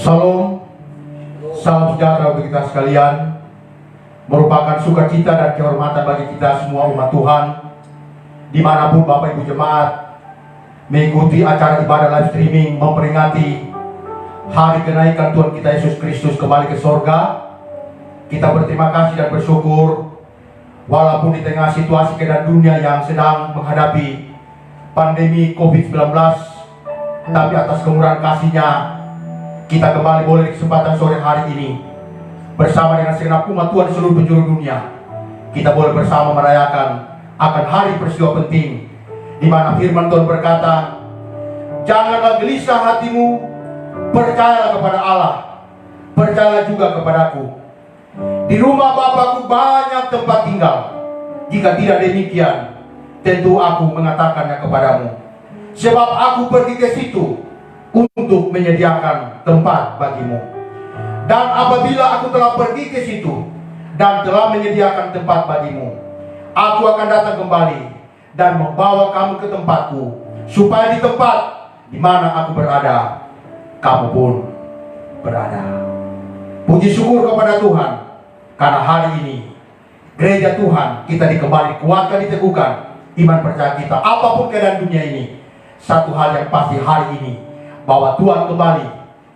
Salam, salam sejahtera untuk kita sekalian. Merupakan sukacita dan kehormatan bagi kita semua umat Tuhan, dimanapun Bapak Ibu Jemaat mengikuti acara ibadah live streaming memperingati hari kenaikan Tuhan kita Yesus Kristus kembali ke sorga. Kita berterima kasih dan bersyukur, walaupun di tengah situasi keadaan dunia yang sedang menghadapi pandemi COVID-19, tapi atas kemurahan kasih-Nya kita kembali boleh di kesempatan sore hari ini bersama dengan segenap umat Tuhan di seluruh penjuru dunia. Kita boleh bersama merayakan akan hari peristiwa penting di mana firman Tuhan berkata, janganlah gelisah hatimu, percayalah kepada Allah, percayalah juga kepadaku. Di rumah Bapakku banyak tempat tinggal. Jika tidak demikian, tentu aku mengatakannya kepadamu. Sebab aku pergi ke situ untuk menyediakan tempat bagimu. Dan apabila aku telah pergi ke situ dan telah menyediakan tempat bagimu, aku akan datang kembali dan membawa kamu ke tempatku, supaya di tempat di mana aku berada, kamu pun berada. Puji syukur kepada Tuhan, karena hari ini gereja Tuhan kita dikembali, kuatkan, diteguhkan iman percaya kita. Apapun keadaan dunia ini, satu hal yang pasti hari ini, bahwa Tuhan kembali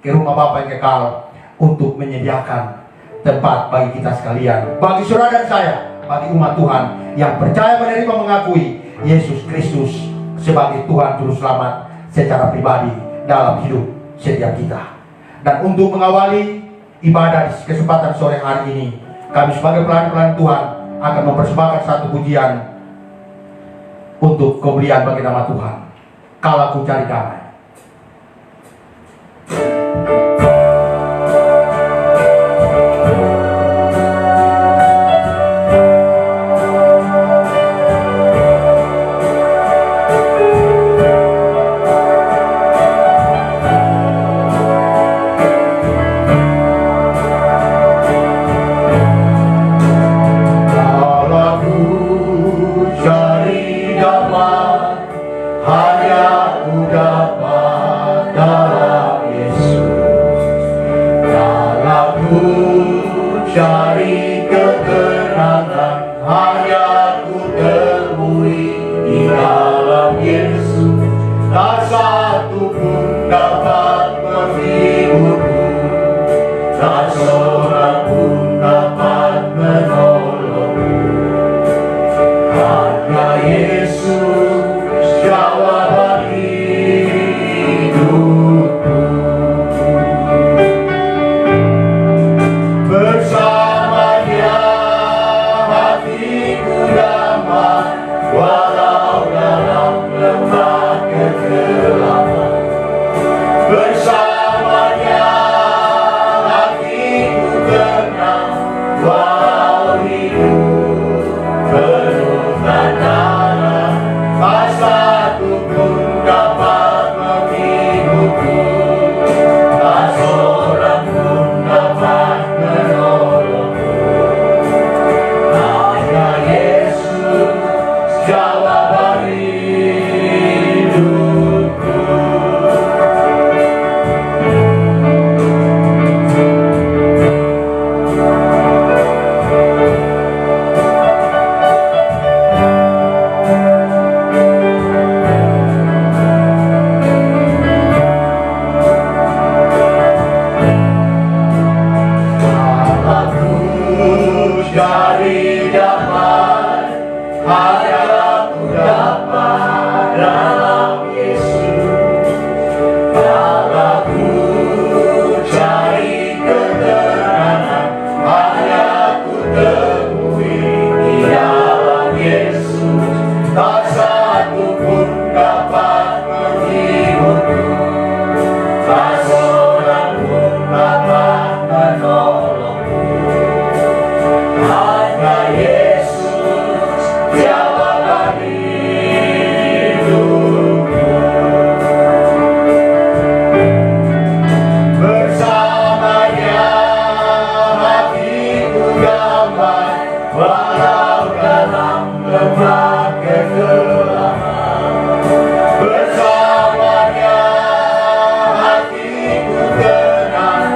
ke rumah Bapa yang kekal untuk menyediakan tempat bagi kita sekalian, bagi saudara dan saya, bagi umat Tuhan yang percaya, menerima, mengakui Yesus Kristus sebagai Tuhan Juru Selamat secara pribadi dalam hidup setiap kita. Dan untuk mengawali ibadah di kesempatan sore hari ini, kami sebagai pelayan-pelayan Tuhan akan mempersembahkan satu pujian untuk kemuliaan bagi nama Tuhan. Kalau ku cari damai. Cari ketenangan hanya ku temui di dalam Yesus. Tak satu pun dapat menghiburku, tak seorang pun dapat menolongku. Hanya Yesus jawaban hidupku. Bersamanya hatiku damai, walau dalam lembah kegelapan. Bersamanya hatiku tenang, walau hidup penuh tantangan. Tak satu pun dapat menghiburku, tak seorang pun dapat menolongku. Hanya Yesus jawaban hidupku. Cari damai, hanya ku dapat dalam Yesus. Kalau ku cari ketenangan, hanya ku temui di dalam Yesus. Tak satu pun dapat menghiburku, tak seorang pun dapat menolongku. Hanya Yesus jawaban hidupku. Bersamanya hatiku damai, walau dalam lembah kegelapan. Bersamanya hatiku tenang,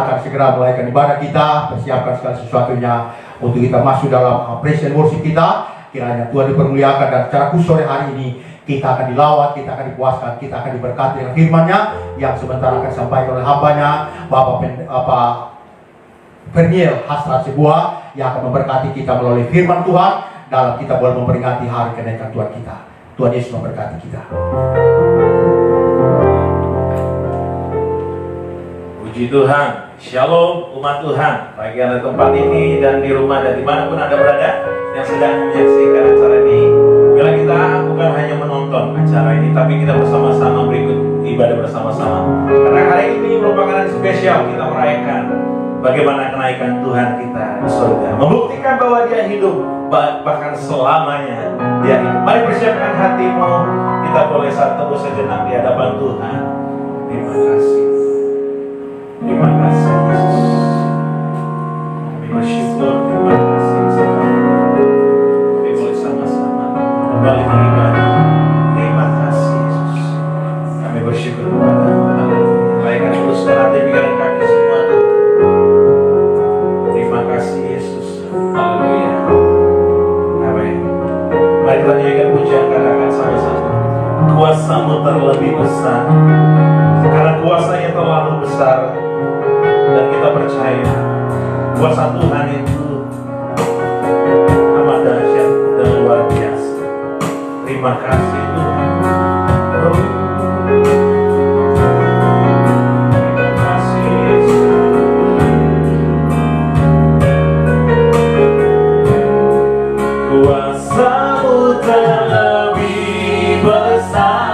akan segera mulaikan ibadah kita, persiapkan segala sesuatunya untuk kita masuk dalam praise and worship kita. Kiranya Tuhan dipermuliakan dan secara khusus sore hari ini kita akan dilawat, kita akan dipuaskan, kita akan diberkati dengan firman-Nya yang sebentar akan disampaikan oleh hamba-Nya Bapak Perniel Hasrat Sebuah yang akan memberkati kita melalui firman Tuhan dalam kita boleh memperingati hari kenaikan Tuhan kita. Tuhan Yesus memberkati kita. Puji Tuhan, Shalom umat Tuhan, bagi anda tempat ini dan di rumah dan dimanapun anda berada yang sedang menyaksikan acara ini. Bila kita bukan hanya menonton acara ini, tapi kita bersama-sama berikut ibadah bersama-sama. Karena hari ini merupakan hari spesial, kita merayakan bagaimana kenaikan Tuhan kita di surga, membuktikan bahwa Dia hidup, bahkan selamanya Dia hidup. Mari persiapkan hatimu, kita boleh satu sejenak di hadapan Tuhan. Terima kasih. Terima kasih Yesus. Kami bersyukur, terima kasih Tuhan. Kami boleh sama-sama kembali beribadah. Terima kasih Yesus. Kami bersyukur kepada-Mu. Baikkan terus hati pikiran kami semua. Terima kasih Yesus. Haleluya. Amin. Mari kita nyanyikan pujian katakan sama-sama. Kuasa-Mu terlebih besar, karena kuasa-Nya terlalu besar. Dan kita percaya kuasa Tuhan itu amat dahsyat dan luar biasa. Terima kasih Tuhan. Terima kasih Yesus. Kuasa-Mu terlebih besar.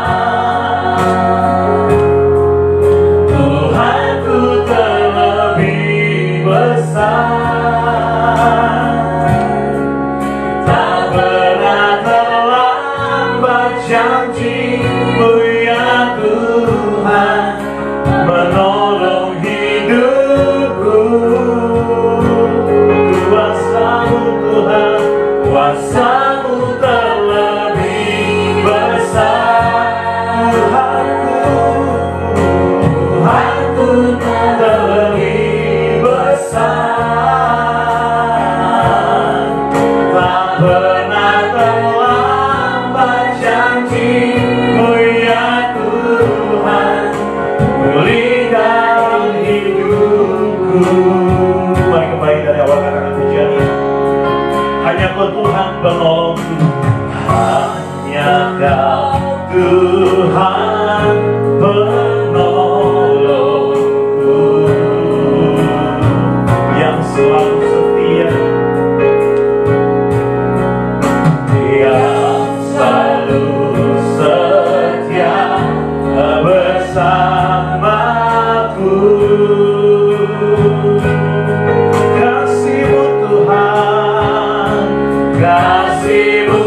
Tuhan penolongku, hanya Kau Tuhan penolongku yang selalu setia, yang selalu setia bersamaku. Kasih-Mu Tuhan, kasih-Mu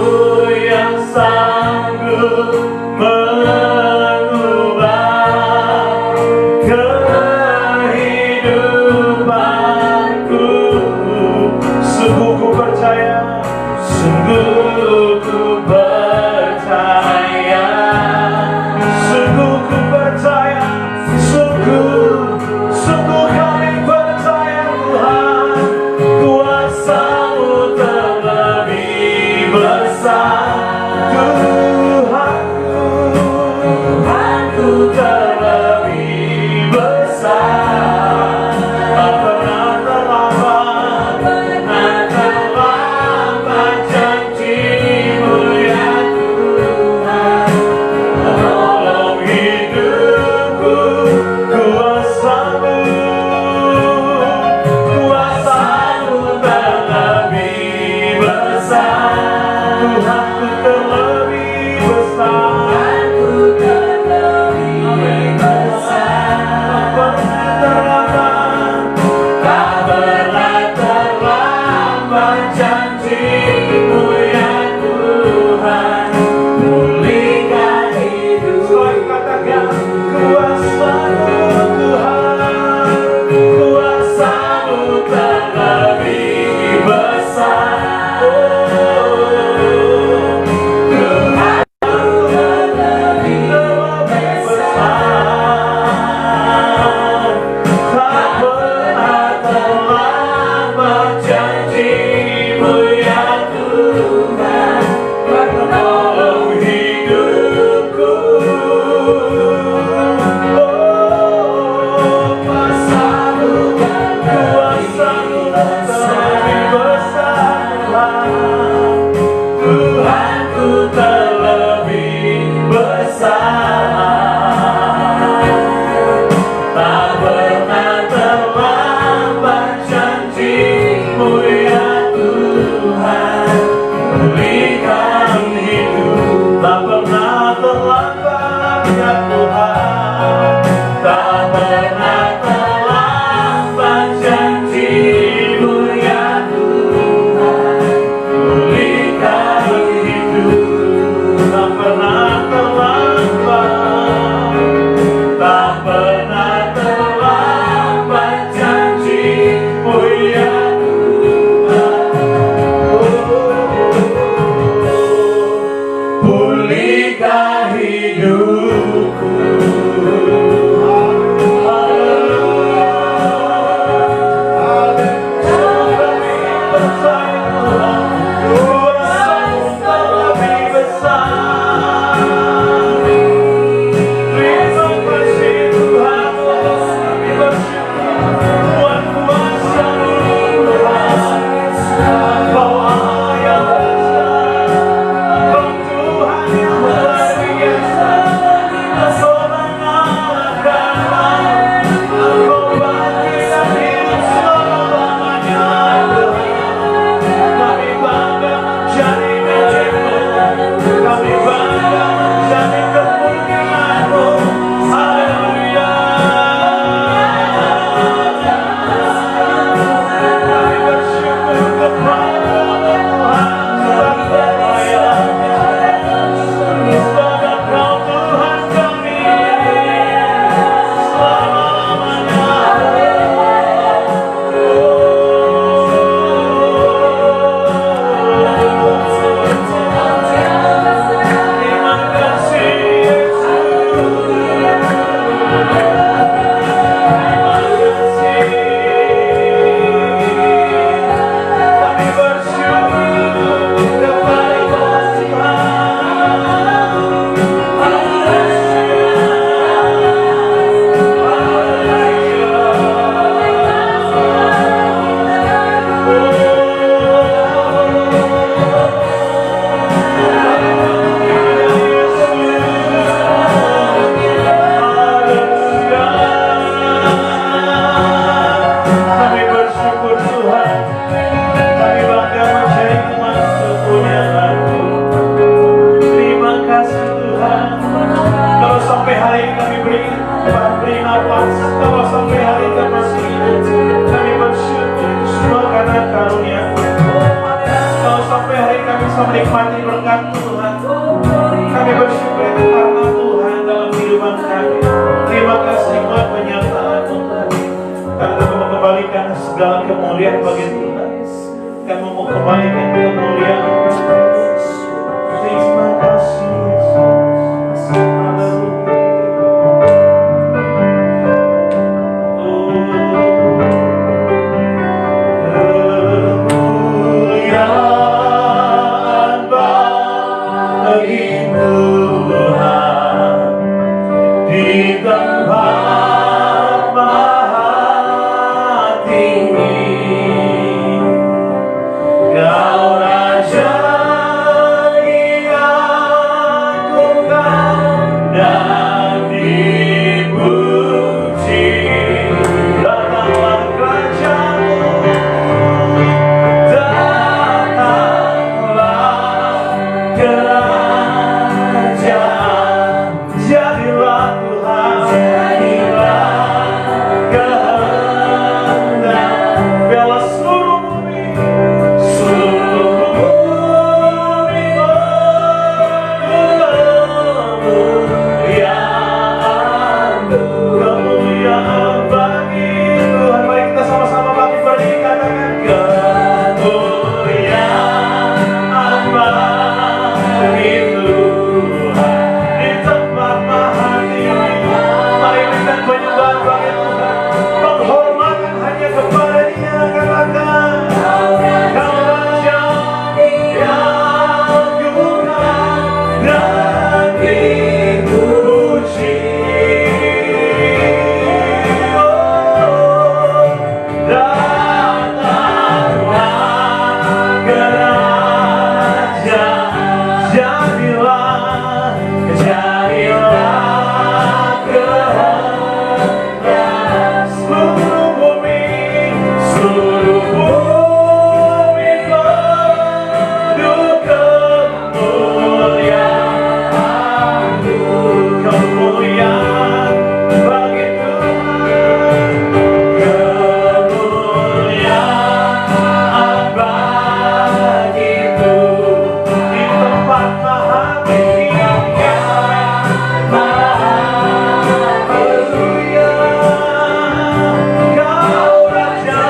yang sanggup kembalikan segala kemuliaan bagi Tuhan. Kami mau kembalikan kemuliaan. Terima kasih. Kemuliaan bagi Tuhan di tempat maha tinggi. Kau Raja diagungkan dan dipuji. Datanglah kerajaanmu, datanglah kerajaan. Jadilah Tuhan, jadilah kehendak bela seluruh bumi. Seluruh bumi kemuliaan bagi Tuhan. Mari kita sama-sama bangkit berdiri, katakan kemuliaan bagi Tuhan di tempat maha tinggi. Mari berikan penyembahan bagi Tuhan, penghormatan hanya kepada Dia. Katakan Kau Raja diagungkan dan dipuji. Datanglah kerajaan, jadilah kehendak seluruh bumi penuh kemuliaan. Kemuliaan bagi Tuhan, kemuliaan bagi Tuhan di tempat maha tinggi. Haleluya. Kau Raja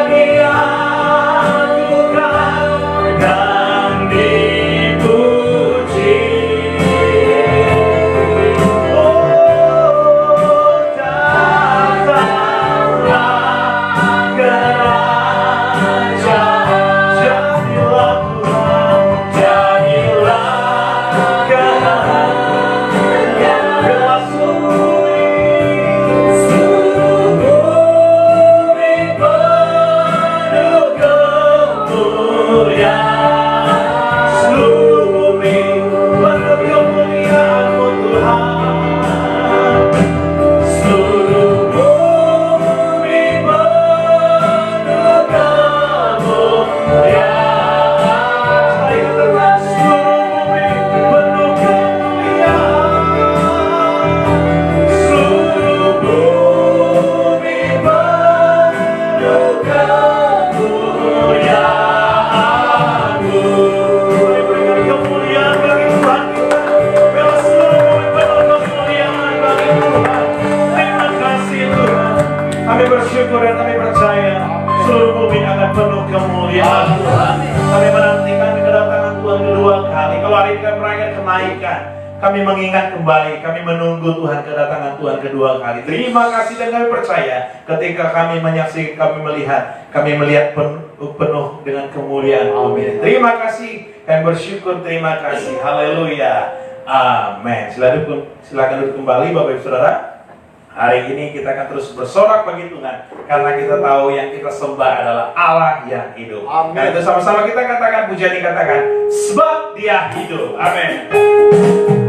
diagungkan dan dipuji. Datanglah kerajaan, jadilah Tuhan, jadilah kehendak bela seluruh bumi penuh kemuliaan. Seluruh bumi penuh kemuliaan-Mu Tuhan. Seluruh bumi penuh kemuliaan. Mari katakan seluruh bumi penuh kemuliaan. Seluruh bumi penuh kemuliaan-Mu. Mari berikan kemuliaan bagi Tuhan kita. Bela seluruh bumi penuh kemuliaan bagi Tuhan. Terima kasih Tuhan. Kami bersyukur dan kami percaya seluruh bumi akan penuh kemuliaan Tuhan. Kami menantikan kedatangan Tuhan kedua kali. Kalau hari ini kami merayakan kenaikan, kami mengingat kembali, kami menunggu Tuhan kedatangan Tuhan kedua kali. Terima kasih dan kami percaya ketika kami menyaksikan, kami melihat penuh dengan kemuliaan. Amin. Terima kasih, kami bersyukur, terima kasih. Haleluya. Amin. Silakan duduk kembali Bapak Ibu Saudara. Hari ini kita akan terus bersorak bagi Tuhan, karena kita tahu yang kita sembah adalah Allah yang hidup. Amin. Karena itu sama-sama kita katakan, pujian dikatakan, sebab Dia hidup. Amin.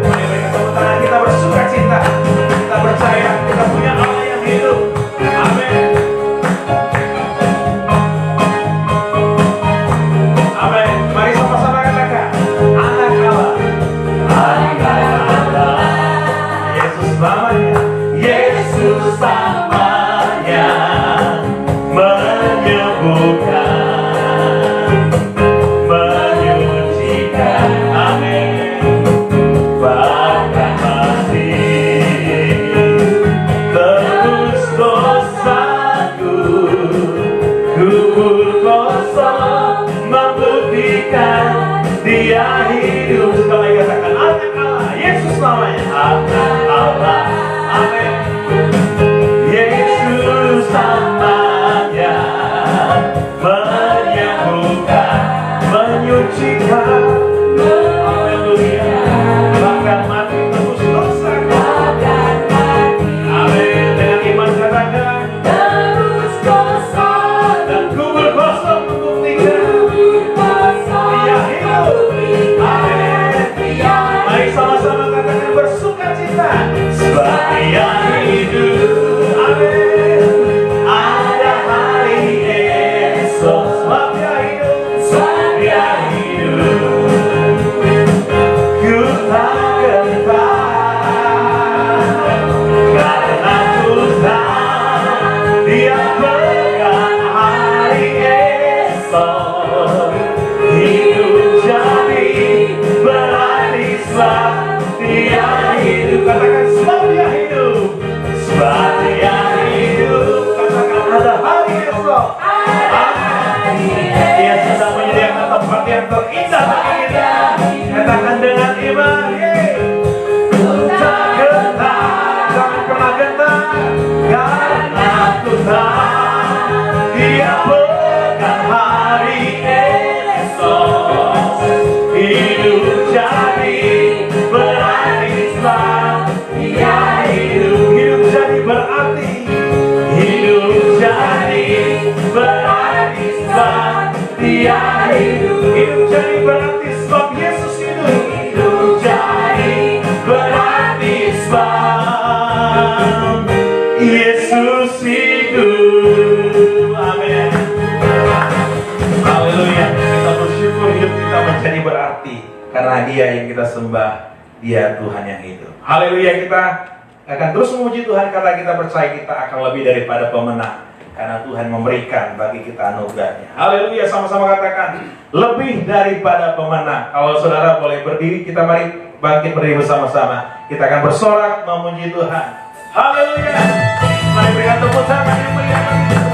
Mari berikan tepuk tangan, kita bersuka cita. Kita percaya kita punya Allah yang hidup. Amin. Amin. Mari sama-sama katakan, anak Allah. Anak Allah. Yesus namanya. Yesus namanya menyembuhkan, menyucikan. Amin. Bahkan masih terus jadi berarti sebab Yesus hidup. Hidup jadi berarti sebab Yesus hidup. Amin. Haleluya. Kita bersyukur hidup kita menjadi berarti karena Dia yang kita sembah, Dia Tuhan yang hidup. Haleluya. Kita akan terus memuji Tuhan karena kita percaya kita akan lebih daripada pemenang, karena Tuhan memberikan bagi kita anugerahnya. Haleluya. Sama-sama katakan lebih daripada pemenang. Kalau saudara boleh berdiri, kita mari bangkit berdiri bersama-sama. Kita akan bersorak memuji Tuhan. Haleluya. Mari berikan tepuk tangan yang meriah bagi Tuhan.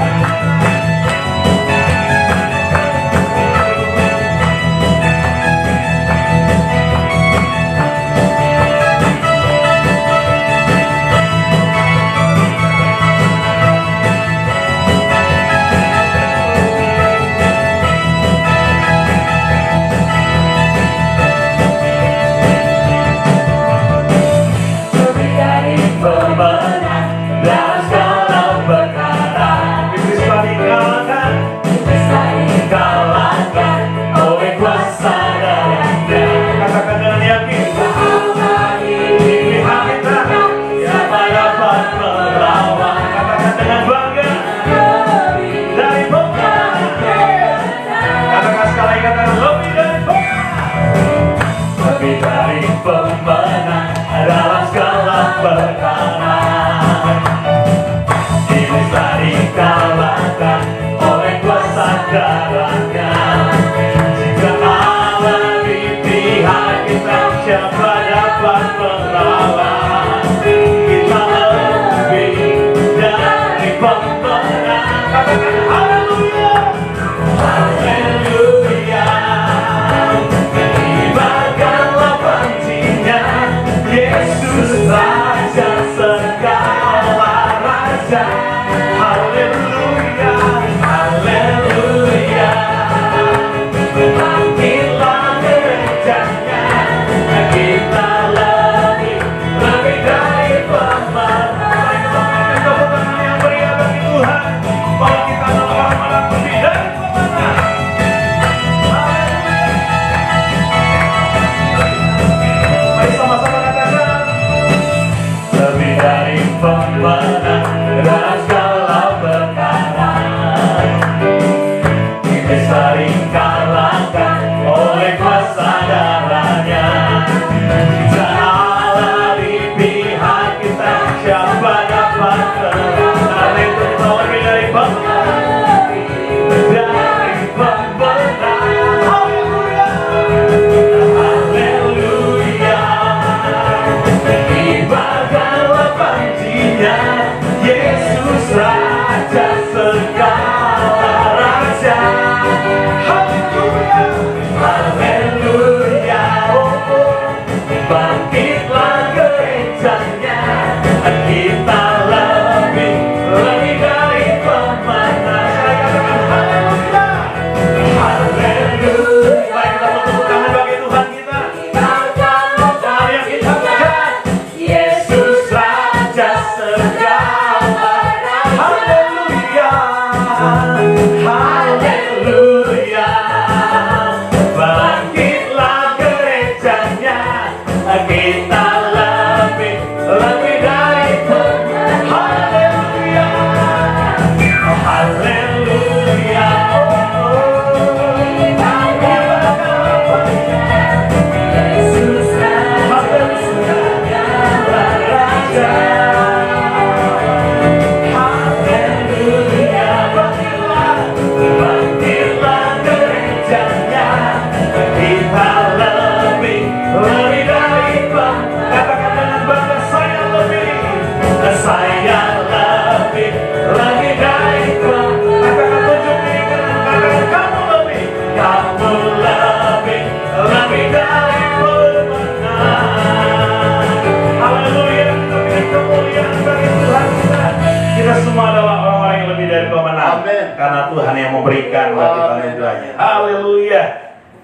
Karena Tuhan yang memberikan bagi kita anugerahnya. Haleluya.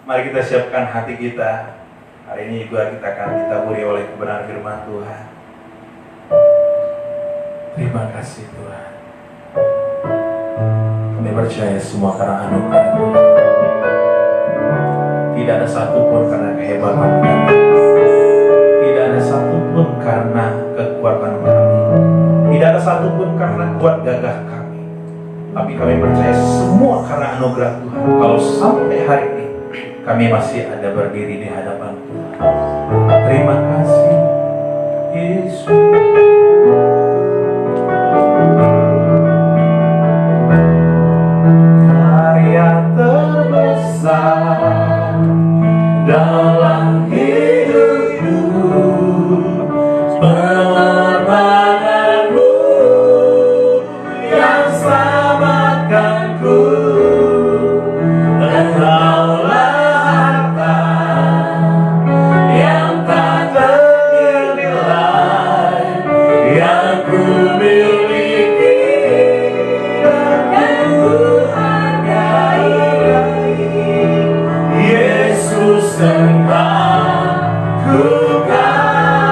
Mari kita siapkan hati kita. Hari ini juga kita akan ditaburi oleh kebenaran firman Tuhan. Terima kasih Tuhan. Kami percaya semua karena anugerah Tuhan. Tidak ada satupun karena kehebatan kami. Tidak ada satupun karena kekuatan kami. Tidak ada satupun karena kuat gagah kami. Tapi kami percaya semua karena anugerah Tuhan. Kalau sampai hari ini kami masih ada berdiri di hadapan Tuhan. Terima kasih Yesus. Karya terbesar dalam hidupku, pengorbananmu yang selamatkanku. Engkaulah harta yang tak ternilai yang ku miliki dan ku hargai. Yesus, Engkau ku kagumi.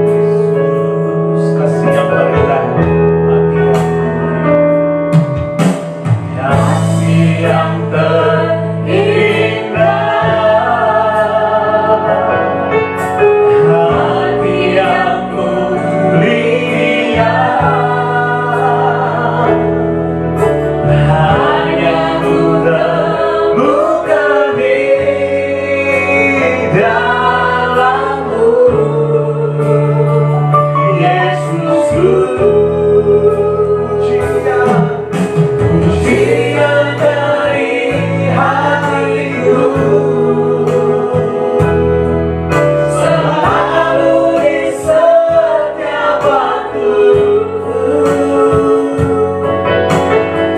Yesus, kasih yang terindah, hati yang terindah, hati yang mulia, hanya ku temukan di dalammu. Yesus, pujian dari hatiku selalu di setiap waktu.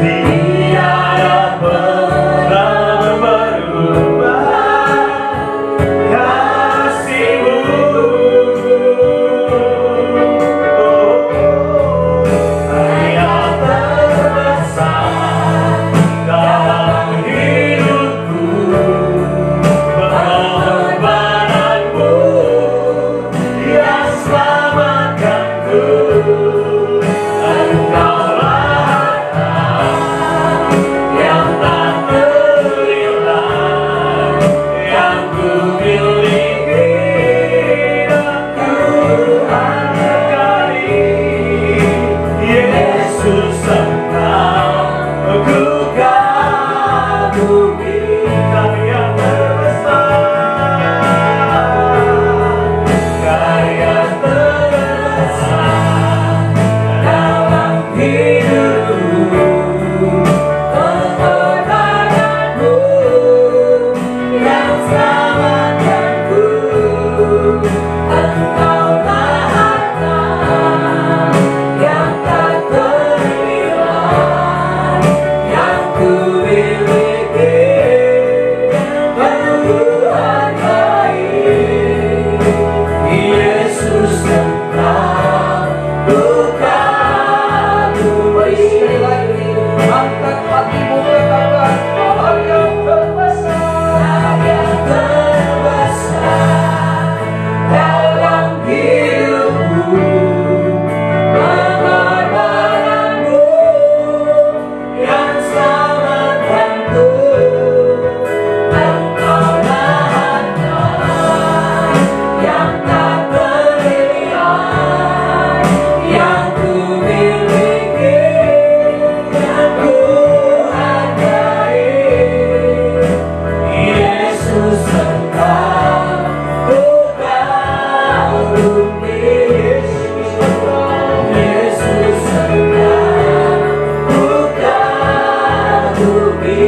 Tiada pernah berubah kasih-Mu. Karya terbesar dalam hidupku, pengorbananmu yang selamatkanku. Engkaulah harta yang tak ternilai yang ku miliki dan ku hargai. Yesus, Engkau ku kagumi. Karya terbesar, karya terbesar dalam hidupku, pengorbananmu yang selamatkanku. Engkaulah harta yang tak ternilai yang ku miliki dan ku hargai. Yesus, Engkau ku kagumi. Angkat hatimu, katakan karya terbesar, karya terbesar dalam hidupku, pengorbananmu yang selamatkanku. Engkaulah harta yang tak ternilai yang ku miliki dan ku hargai. Yesus, Engkau ku kagumi. Yesus, Engkau ku kagumi.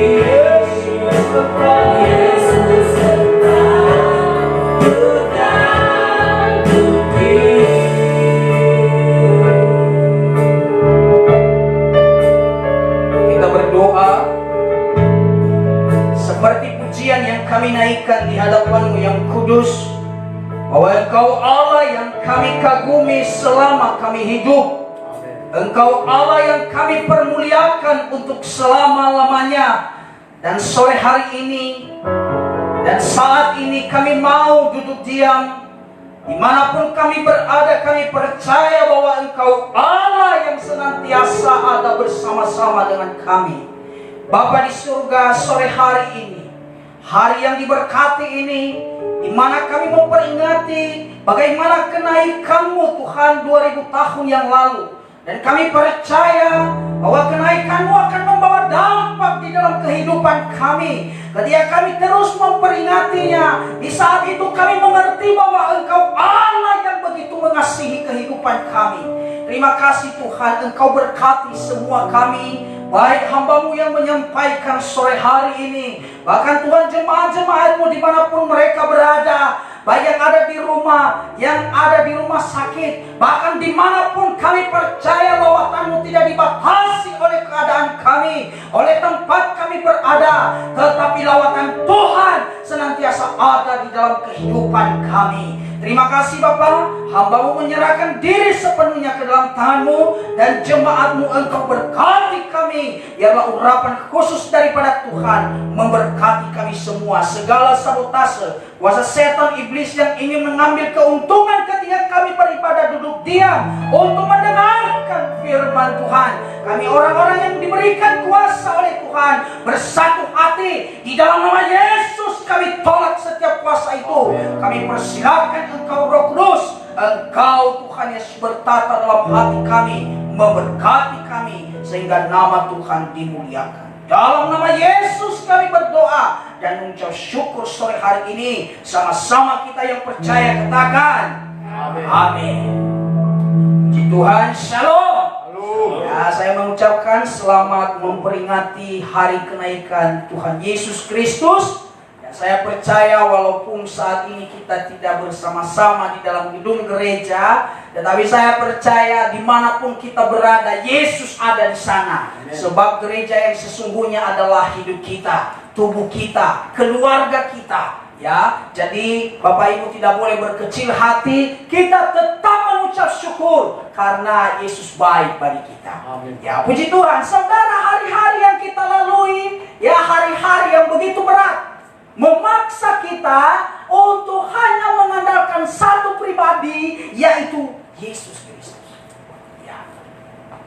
Yesus, Engkau ku kagumi. Kita berdoa seperti pujian yang kami naikkan di hadapan-Mu yang kudus, bahwa Engkau Allah yang kami kagumi selama kami hidup. Engkau Allah yang kami permuliakan untuk selama-lamanya. Dan sore hari ini dan saat ini kami mau duduk diam Dimanapun kami berada, kami percaya bahwa Engkau Allah yang senantiasa ada bersama-sama dengan kami. Bapa di surga, sore hari ini, hari yang diberkati ini, di mana kami memperingati bagaimana kenaikan-Mu Tuhan 2000 tahun yang lalu. Dan kami percaya bahwa kenaikan-Mu akan membawa dampak di dalam kehidupan kami. Ketika kami terus memperingatinya, di saat itu kami mengerti bahwa Engkau Allah yang begitu mengasihi kehidupan kami. Terima kasih Tuhan, Engkau berkati semua kami, baik hamba-Mu yang menyampaikan sore hari ini, bahkan Tuhan jemaat-jemaat-Mu dimanapun mereka berada, baik yang ada di rumah sakit, bahkan dimanapun kami percaya lawatan-Mu tidak dibatasi oleh keadaan kami, oleh tempat kami berada, tetapi lawatan Tuhan senantiasa ada di dalam kehidupan kami. Terima kasih Bapa, hamba-Mu menyerahkan diri sepenuhnya ke dalam tangan-Mu, dan jemaat-Mu Engkau berkati kami. Biarlah urapan khusus daripada Tuhan memberkati kami semua. Segala sabotase, kuasa setan iblis yang ingin mengambil keuntungan ketika kami beribadah duduk diam untuk mendengarkan firman Tuhan. Kami orang-orang yang diberikan kuasa oleh Tuhan bersatu hati di dalam nama Yesus. Kami tolak setiap kuasa itu. Kami persilakan Engkau Roh Kudus, Engkau Tuhan Yesus bertata dalam hati kami, memberkati kami sehingga nama Tuhan dimuliakan. Dalam nama Yesus kami berdoa dan mengucap syukur sore hari ini. Sama-sama kita yang percaya katakan amin. Puji Tuhan, shalom. Ya, saya mengucapkan selamat memperingati hari kenaikan Tuhan Yesus Kristus. Saya percaya walaupun saat ini kita tidak bersama-sama di dalam gedung gereja, tetapi saya percaya dimanapun kita berada, Yesus ada di sana. Amen. Sebab gereja yang sesungguhnya adalah hidup kita, tubuh kita, keluarga kita. Ya, jadi Bapak Ibu tidak boleh berkecil hati. Kita tetap mengucap syukur karena Yesus baik bagi kita. Amen. Ya, puji Tuhan. Saudara, hari-hari yang kita lalui, ya hari-hari yang begitu berat, memaksa kita untuk hanya mengandalkan satu pribadi, yaitu Yesus Kristus. Ya.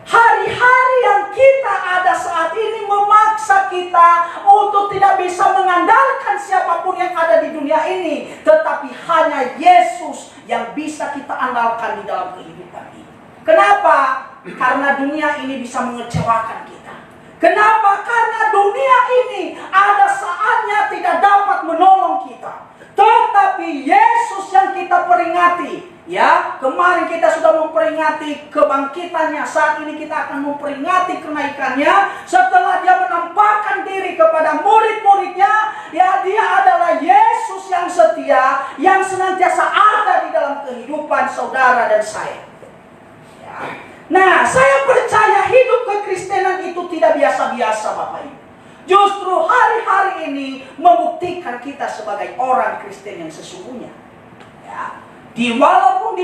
Hari-hari yang kita ada saat ini memaksa kita untuk tidak bisa mengandalkan siapapun yang ada di dunia ini, tetapi hanya Yesus yang bisa kita andalkan di dalam kehidupan ini. Kenapa? Karena dunia ini bisa mengecewakan kita. Kenapa? Karena dunia ini ada saatnya tidak dapat menolong kita. Tetapi Yesus yang kita peringati, ya, kemarin kita sudah memperingati kebangkitannya. Saat ini kita akan memperingati kenaikannya. Setelah dia menampakkan diri kepada murid-muridnya, ya, dia adalah Yesus yang setia, yang senantiasa ada di dalam kehidupan saudara dan saya. Ya. Nah, saya percaya hidup kekristenan itu tidak biasa-biasa, Bapak Ibu. Justru hari-hari ini membuktikan kita sebagai orang Kristen yang sesungguhnya. Ya. Walaupun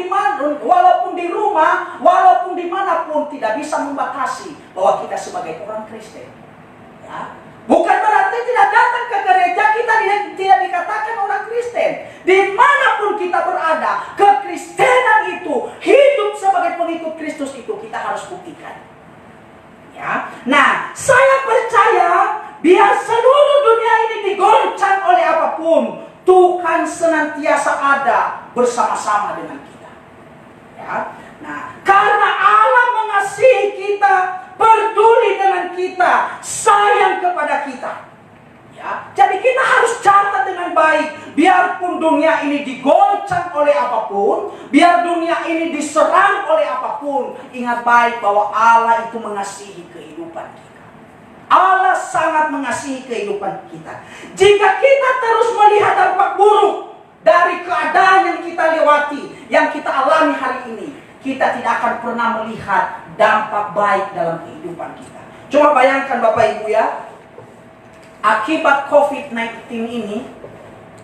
di rumah, walaupun dimanapun, tidak bisa membatasi bahwa kita sebagai orang Kristen. Ya. Bukan berarti tidak datang ke gereja kita tidak dikatakan orang Kristen. Dimanapun kita berada, kekristenan itu, hidup sebagai pengikut Kristus itu kita harus buktikan. Ya. Nah, saya percaya biar seluruh dunia ini digoncang oleh apapun, Tuhan senantiasa ada bersama-sama dengan kita. Ya. Nah, karena Allah mengasihi kita, peduli dengan kita, sayang kepada kita. Ya, jadi kita harus catat dengan baik. Biarpun dunia ini digoncang oleh apapun, biar dunia ini diserang oleh apapun, ingat baik bahwa Allah itu mengasihi kehidupan kita. Allah sangat mengasihi kehidupan kita. Jika kita terus melihat dampak buruk dari keadaan yang kita lewati, yang kita alami hari ini, kita tidak akan pernah melihat dampak baik dalam kehidupan kita. Coba bayangkan Bapak Ibu ya, akibat COVID-19 ini,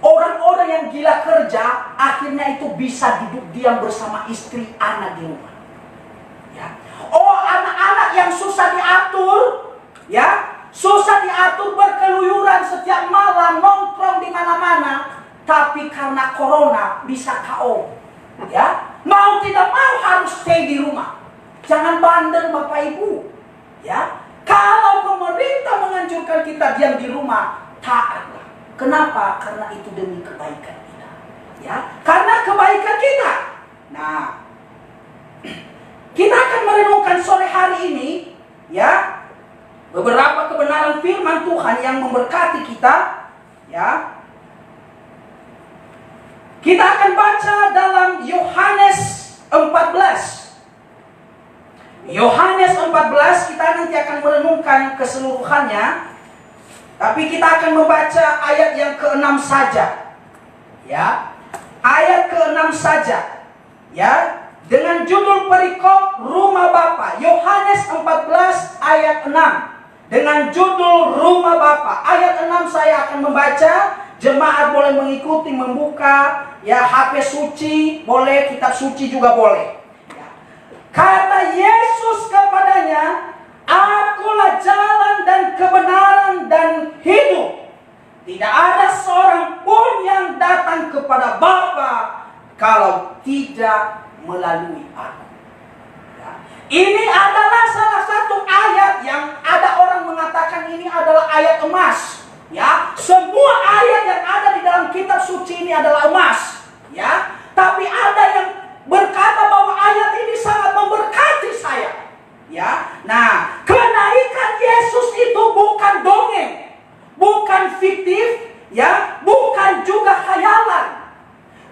orang-orang yang gila kerja akhirnya itu bisa duduk diam bersama istri, anak di rumah. Ya. Oh, anak-anak yang susah diatur, ya, susah diatur, berkeluyuran setiap malam, nongkrong di mana-mana, tapi karena corona bisa KO. Ya, mau tidak mau harus stay di rumah. Jangan bandel Bapak Ibu. Ya, kalau pemerintah menganjurkan kita diam di rumah, taatlah. Kenapa? Karena itu demi kebaikan kita. Ya, karena kebaikan kita. Nah, kita akan merenungkan sore hari ini, ya, beberapa kebenaran firman Tuhan yang memberkati kita. Ya, kita akan baca dalam Yohanes 14. Yohanes 14 kita nanti akan merenungkan keseluruhannya. Tapi kita akan membaca ayat yang ke-6 saja. Ya. Ayat ke-6 saja. Ya, dengan judul perikop Rumah Bapa. Yohanes 14 ayat 6. Dengan judul Rumah Bapa. Ayat 6 saya akan membaca. Jemaat boleh mengikuti, membuka, ya, HP suci boleh, kitab suci juga boleh. Ya. Kata Yesus kepadanya, "Akulah jalan dan kebenaran dan hidup. Tidak ada seorang pun yang datang kepada Bapa kalau tidak melalui aku." Ya. Ini adalah salah satu ayat yang ada orang mengatakan ini adalah ayat emas. Ya, semua ayat yang ada di dalam kitab suci ini adalah emas. Ya, tapi ada yang berkata bahwa ayat ini sangat memberkati saya. Ya, nah, kenaikan Yesus itu bukan dongeng, bukan fiktif, ya, bukan juga khayalan.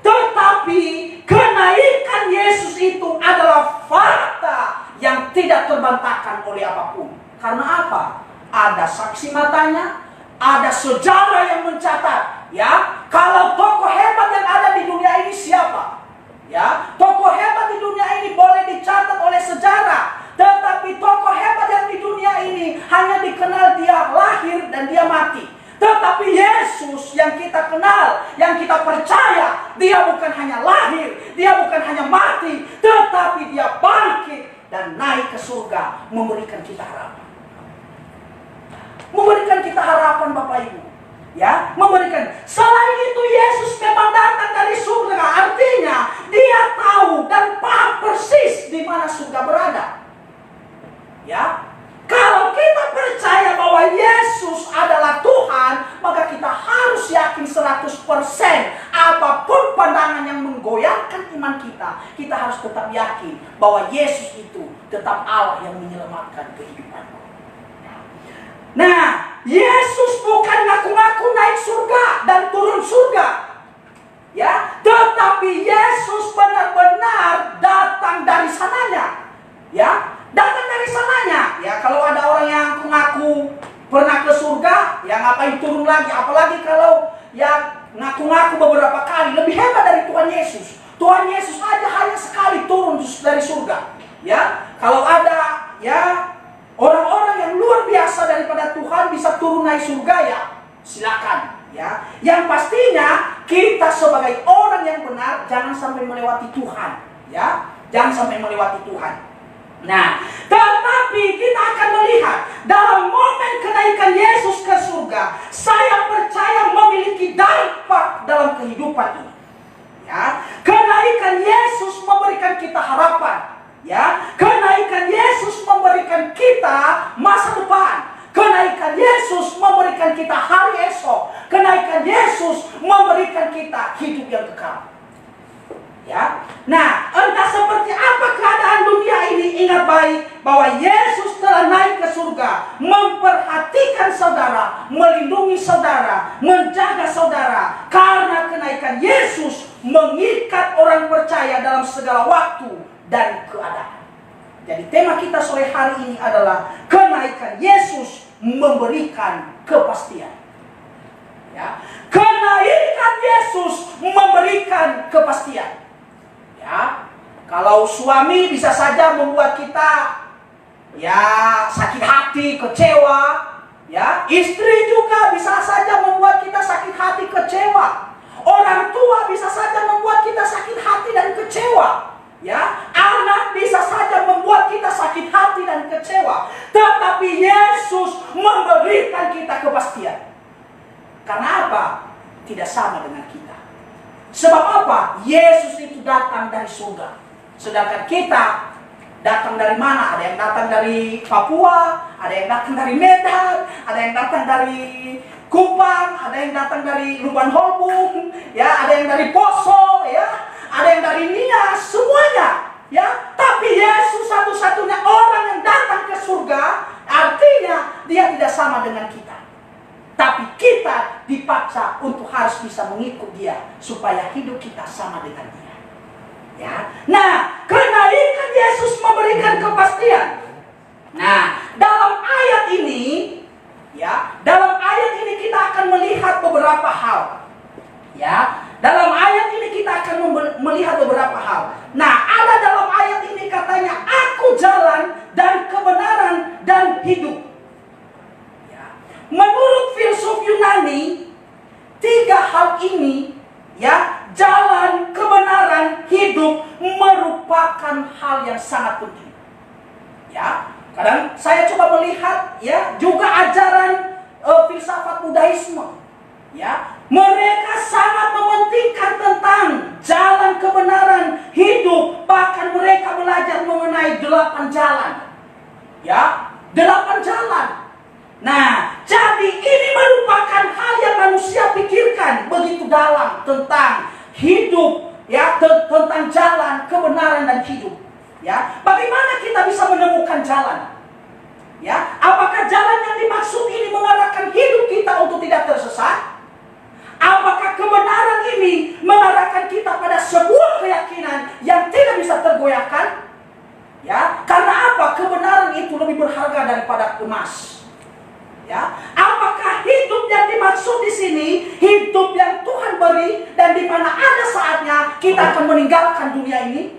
Tetapi kenaikan Yesus itu adalah fakta yang tidak terbantahkan oleh apapun. Karena apa? Ada saksi matanya. Ada sejarah yang mencatat, ya. Kalau tokoh hebat yang ada di dunia ini siapa? Ya, tokoh hebat di dunia ini boleh dicatat oleh sejarah, tetapi tokoh hebat yang di dunia ini hanya dikenal dia lahir dan dia mati. Tetapi Yesus yang kita kenal, yang kita percaya, dia bukan hanya lahir, dia bukan hanya mati, tetapi dia bangkit dan naik ke surga, memberikan kita harapan. Memberikan kita harapan Bapak Ibu. Ya, memberikan. Selain itu Yesus memang datang dari surga. Artinya dia tahu dan paham persis di mana surga berada. Ya. Kalau kita percaya bahwa Yesus adalah Tuhan, maka kita harus yakin 100%. Apapun pandangan yang menggoyahkan iman kita, kita harus tetap yakin bahwa Yesus itu tetap Allah yang menyelamatkan kehidupan. Nah, Yesus bukan ngaku-ngaku naik surga dan turun surga. Ya, tetapi Yesus benar-benar datang dari sananya. Ya, datang dari sananya. Ya, kalau ada orang yang ngaku pernah ke surga, ya ngapain turun lagi? Apalagi kalau yang ngaku-ngaku beberapa kali, lebih hebat dari Tuhan Yesus. Tuhan Yesus aja hanya sekali turun dari surga. Ya, kalau ada, ya, orang-orang yang luar biasa daripada Tuhan bisa turun naik surga, ya silakan. Ya, yang pastinya kita sebagai orang yang benar jangan sampai melewati Tuhan. Ya, jangan sampai melewati Tuhan. Nah, tetapi kita akan melihat dalam momen kenaikan Yesus ke surga, saya percaya memiliki dampak dalam kehidupan ini. Ya, kenaikan Yesus memberikan kita harapan. Ya, kenaikan Yesus memberikan kita masa depan. Kenaikan Yesus memberikan kita hari esok. Kenaikan Yesus memberikan kita hidup yang kekal. Ya. Nah, entah seperti apa keadaan dunia ini, ingat baik bahwa Yesus telah naik ke surga, memperhatikan saudara, melindungi saudara, menjaga saudara. Karena kenaikan Yesus mengikat orang percaya dalam segala waktu dan keadaan. Jadi tema kita sore hari ini adalah kenaikan Yesus memberikan kepastian. Ya, kenaikan Yesus memberikan kepastian. Ya, kalau suami bisa saja membuat kita, ya, sakit hati, kecewa. Ya, istri juga bisa saja membuat kita sakit hati, kecewa. Orang tua bisa saja membuat kita sakit hati dan kecewa. Ya, anak bisa saja membuat kita sakit hati dan kecewa. Tetapi Yesus memberikan kita kepastian. Karena apa? Tidak sama dengan kita. Sebab apa? Yesus itu datang dari surga. Sedangkan kita datang dari mana? Ada yang datang dari Papua, ada yang datang dari Medan, ada yang datang dari Kupang, ada yang datang dari Lubang Holbung, ya, ada yang dari Poso, ya, ada yang dari Nias, semuanya, ya. Tapi Yesus satu-satunya orang yang datang ke surga, artinya dia tidak sama dengan kita. Tapi kita dipaksa untuk harus bisa mengikut dia supaya hidup kita sama dengan dia. Ya. Nah, kenaikan Yesus memberikan kepastian. Nah, dalam ayat ini, ya, dalam ayat ini kita akan melihat beberapa hal. Ya, dalam ayat ini kita akan melihat beberapa hal. Nah, ada dalam ayat ini katanya, aku jalan dan kebenaran dan hidup. Menurut filsuf Yunani, tiga hal ini, ya, jalan, kebenaran, hidup, merupakan hal yang sangat penting. Ya, kadang saya coba melihat, ya, juga ajaran filsafat Budaisme. Ya, mereka sangat mementingkan tentang jalan kebenaran, hidup, bahkan mereka belajar mengenai 8 jalan. Ya, 8 jalan. Nah, jadi ini merupakan hal yang manusia pikirkan begitu dalam tentang hidup, ya, tentang jalan, kebenaran dan hidup. Ya, bagaimana kita bisa menemukan jalan? Ya, apakah jalan yang dimaksud ini mengarahkan hidup kita untuk tidak tersesat? Apakah kebenaran ini mengarahkan kita pada sebuah keyakinan yang tidak bisa tergoyahkan? Ya, karena apa? Kebenaran itu lebih berharga daripada emas. Ya, apakah hidup yang dimaksud di sini hidup yang Tuhan beri dan di mana ada saatnya kita akan meninggalkan dunia ini?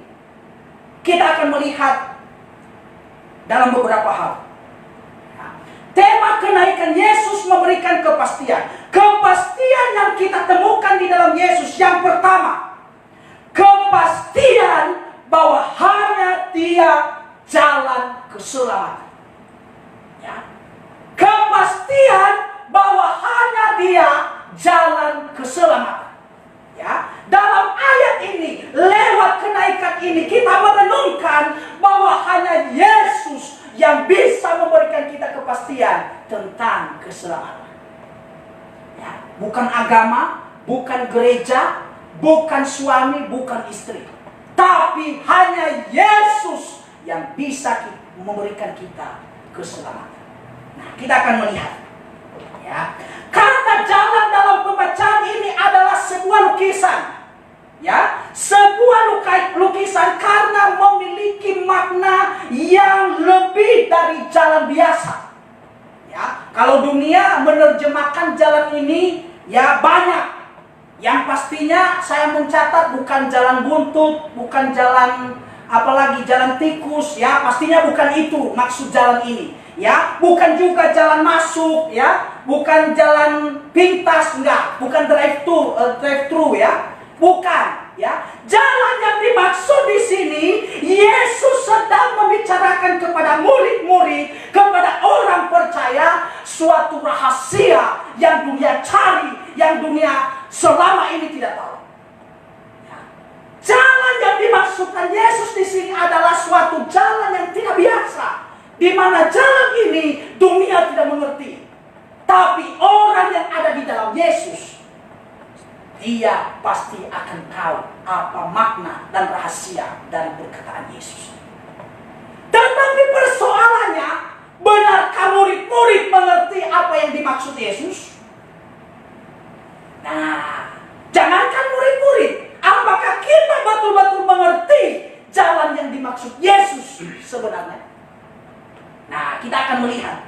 Kita akan melihat dalam beberapa hal. Ya. Tema kenaikan Yesus memberikan kepastian. Kepastian yang kita temukan di dalam Yesus yang pertama, kepastian bahwa hanya Dia jalan keselamatan. Ya. Kepastian bahwa hanya Dia jalan keselamatan. Ya, dalam ayat ini, lewat kenaikan ini kita merenungkan bahwa hanya Yesus yang bisa memberikan kita kepastian tentang keselamatan. Ya, bukan agama, bukan gereja, bukan suami, bukan istri, tapi hanya Yesus yang bisa memberikan kita keselamatan. Nah, kita akan melihat, ya, kata jalan dalam pembacaan ini adalah sebuah lukisan, ya, sebuah lukisan karena memiliki makna yang lebih dari jalan biasa. Ya, kalau dunia menerjemahkan jalan ini, ya, banyak. Yang pastinya saya mencatat bukan jalan buntut, bukan jalan apalagi jalan tikus, ya, pastinya bukan itu maksud jalan ini. Ya, bukan juga jalan masuk, ya, bukan jalan pintas, enggak, bukan drive thru, ya, bukan, ya. Jalan yang dimaksud di sini, Yesus sedang membicarakan kepada murid-murid, kepada orang percaya, suatu rahasia yang dunia cari, yang dunia selama ini tidak tahu. Ya. Jalan yang dimaksudkan Yesus di sini adalah suatu jalan yang tidak biasa. Di mana jalan ini dunia tidak mengerti. Tapi orang yang ada di dalam Yesus, dia pasti akan tahu apa makna dan rahasia dari perkataan Yesus. Tetapi persoalannya, benarkah murid-murid mengerti apa yang dimaksud Yesus? Nah, jangankan murid-murid, apakah kita betul-betul mengerti jalan yang dimaksud Yesus sebenarnya? Nah, kita akan melihat,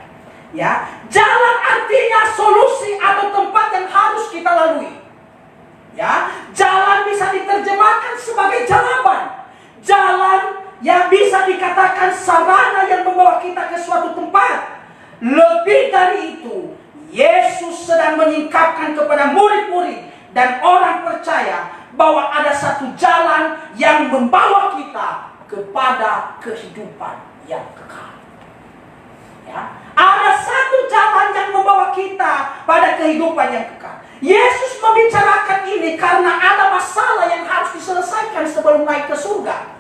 ya, jalan artinya solusi atau tempat yang harus kita lalui. Ya, jalan bisa diterjemahkan sebagai jawaban. Jalan yang bisa dikatakan sarana yang membawa kita ke suatu tempat. Lebih dari itu, Yesus sedang menyingkapkan kepada murid-murid dan orang percaya bahwa ada satu jalan yang membawa kita kepada kehidupan yang kekal. Ya, ada satu jalan yang membawa kita pada kehidupan yang kekal. Yesus membicarakan ini karena ada masalah yang harus diselesaikan sebelum naik ke surga.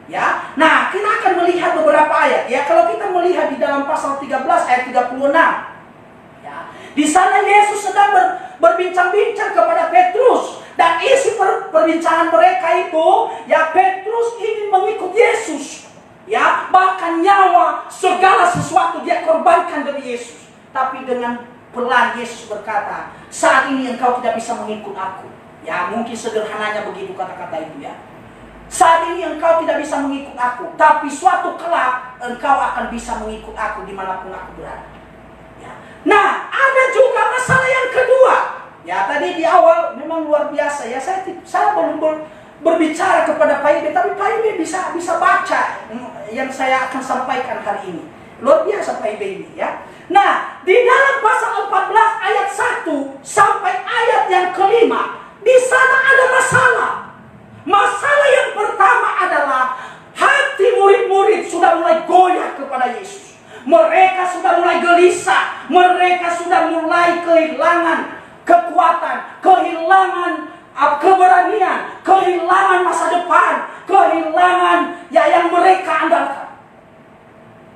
Ya, nah kita akan melihat beberapa ayat. Ya, kalau kita melihat di dalam pasal 13 ayat 36. Ya, di sana Yesus sedang berbincang-bincang kepada Petrus, dan isi perbincangan mereka itu, ya, Petrus ingin mengikut Yesus. Ya, bahkan nyawa, segala sesuatu dia korbankan demi Yesus. Tapi dengan pelan Yesus berkata, saat ini engkau tidak bisa mengikut aku. Ya, mungkin sederhananya begitu kata-kata itu ya. Saat ini engkau tidak bisa mengikut aku, tapi suatu kelak engkau akan bisa mengikut aku dimanapun aku berada. Ya. Nah, ada juga masalah yang kedua. Ya, tadi di awal memang luar biasa ya. Saya belum berbicara kepada Pak Ibe, tapi Pak Ibe bisa baca yang saya akan sampaikan hari ini. Luar biasa Pak Ibe ini ya. Nah, di dalam pasal 14 ayat 1 sampai ayat yang kelima, di sana ada masalah. Masalah yang pertama adalah hati murid-murid sudah mulai goyah kepada Yesus. Mereka sudah mulai gelisah, mereka sudah mulai kehilangan kekuatan, kehilangan keberanian, kehilangan masa depan, kehilangan yang mereka andalkan.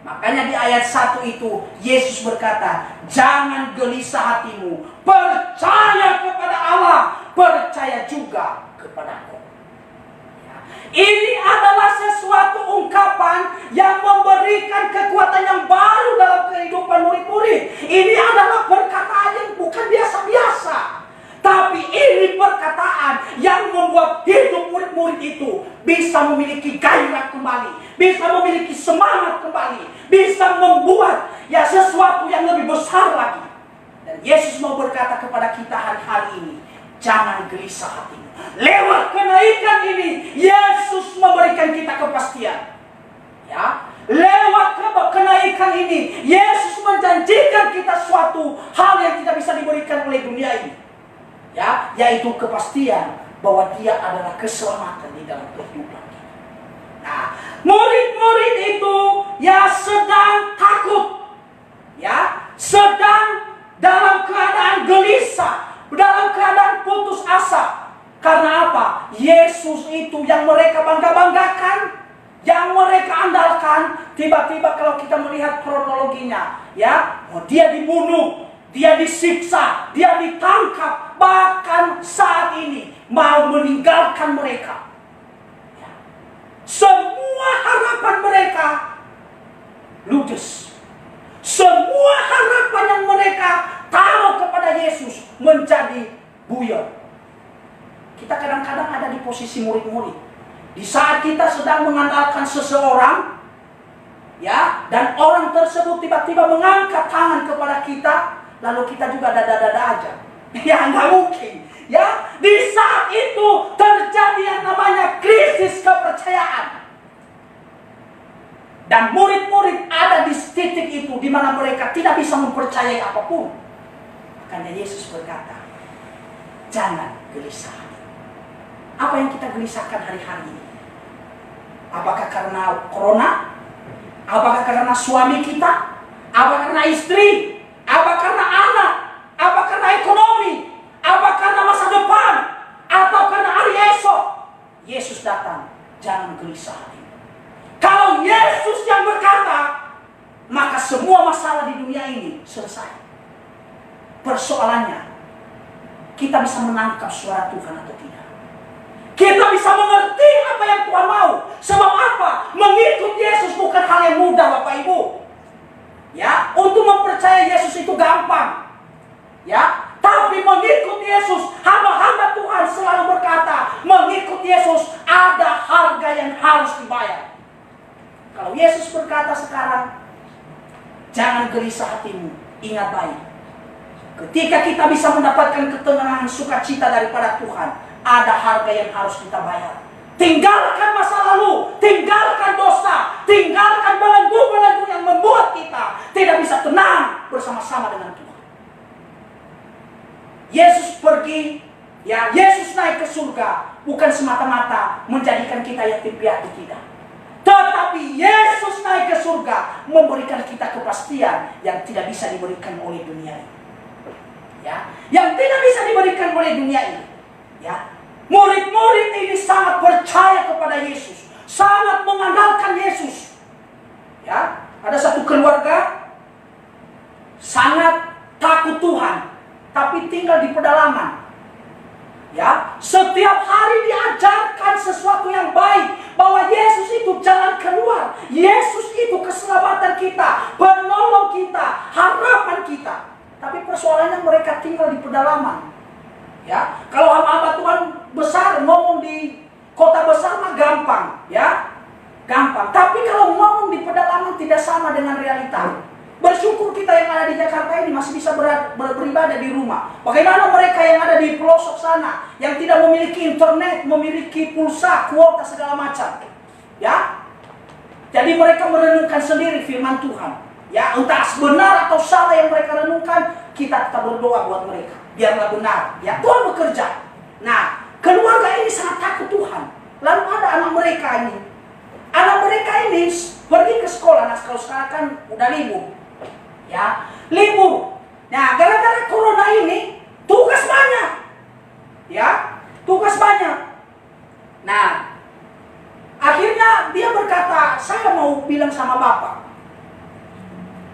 Makanya di ayat 1 itu Yesus berkata, jangan gelisah hatimu, percaya kepada Allah, percaya juga kepadaku. Ya. Ini adalah sesuatu ungkapan yang memberikan kekuatan yang baru dalam kehidupan murid-murid. Ini adalah perkataan yang bukan biasa-biasa. Tapi ini perkataan yang membuat hidup murid-murid itu bisa memiliki gairah kembali, bisa memiliki semangat kembali, bisa membuat sesuatu yang lebih besar lagi. Dan Yesus mau berkata kepada kita hari-hari ini, jangan gelisah hatimu. Lewat kenaikan ini, Yesus memberikan kita kepastian. Ya, lewat kenaikan ini, Yesus menjanjikan kita suatu hal yang tidak bisa diberikan oleh dunia ini. Ya, yaitu kepastian bahwa dia adalah keselamatan di dalam kehidupan kita. Nah, murid-murid itu sedang takut, sedang dalam keadaan gelisah, dalam keadaan putus asa. Karena apa? Yesus itu yang mereka bangga-banggakan, yang mereka andalkan, tiba-tiba kalau kita melihat kronologinya, dia dibunuh, dia disiksa, dia ditangkap, bahkan saat ini mau meninggalkan mereka. Semua harapan mereka ludes. Semua harapan yang mereka taruh kepada Yesus menjadi buyar. Kita kadang-kadang ada di posisi murid-murid. Di saat kita sedang mengandalkan seseorang, dan orang tersebut tiba-tiba mengangkat tangan kepada kita, lalu kita juga dada-dada aja. Nggak mungkin. Di saat itu terjadi yang namanya krisis kepercayaan. Dan murid-murid ada di titik itu di mana mereka tidak bisa mempercayai apapun. Makanya Yesus berkata, jangan gelisah. Apa yang kita gelisahkan hari-hari ini? Apakah karena corona? Apakah karena suami kita? Apa karena istri? Apa karena anak? Apa karena ekonomi? Apa karena masa depan? Atau karena hari esok? Yesus datang, jangan gelisah hati. Kalau Yesus yang berkata, maka semua masalah di dunia ini selesai. Persoalannya, kita bisa menangkap suara Tuhan atau tidak. Kita bisa mengerti apa yang Tuhan mau. Sebab apa? Mengikut Yesus bukan hal yang mudah, Bapak Ibu. Untuk mempercayai Yesus itu gampang. Tapi mengikut Yesus, hamba-hamba Tuhan selalu berkata, mengikut Yesus ada harga yang harus dibayar. Kalau Yesus berkata sekarang, jangan gelisah hatimu, ingat baik. Ketika kita bisa mendapatkan ketenangan sukacita daripada Tuhan, ada harga yang harus kita bayar. Tinggalkan masa lalu, tinggalkan dosa, tinggalkan belenggu-belenggu yang membuat kita tidak bisa tenang bersama-sama dengan Tuhan. Yesus pergi, Yesus naik ke surga, bukan semata-mata menjadikan kita yatim piatu, tidak. Tetapi Tetapi Yesus naik ke surga memberikan kita kepastian yang tidak bisa diberikan oleh dunia ini. Ya, yang tidak bisa diberikan oleh dunia ini. Ya, murid-murid ini sangat percaya kepada Yesus, sangat mengandalkan Yesus. Ya, ada satu keluarga sangat takut Tuhan, tapi tinggal di pedalaman. Ya, setiap hari diajarkan sesuatu yang baik, bahwa Yesus itu jalan keluar, Yesus itu keselamatan kita, penolong kita, harapan kita. Tapi persoalannya mereka tinggal di pedalaman. Ya, kalau hamba Tuhan besar ngomong di kota besar mah gampang, ya, gampang. Tapi kalau ngomong di pedalaman tidak sama dengan realita. Bersyukur kita yang ada di Jakarta ini masih bisa beribadah di rumah. Bagaimana mereka yang ada di pelosok sana, yang tidak memiliki internet, memiliki pulsa, kuota segala macam. Ya, jadi mereka merenungkan sendiri firman Tuhan. Ya, entah benar atau salah yang mereka renungkan, kita tetap berdoa buat mereka. Biarlah benar. Ya, Tuhan bekerja. Nah, keluarga ini sangat takut Tuhan. Lalu ada anak mereka ini. Anak mereka ini pergi ke sekolah. Nah, kalau sekarang kan udah libur. Ya, libur. Nah, gara-gara corona ini tugas banyak. Ya, tugas banyak. Nah, akhirnya dia berkata, saya mau bilang sama Bapak.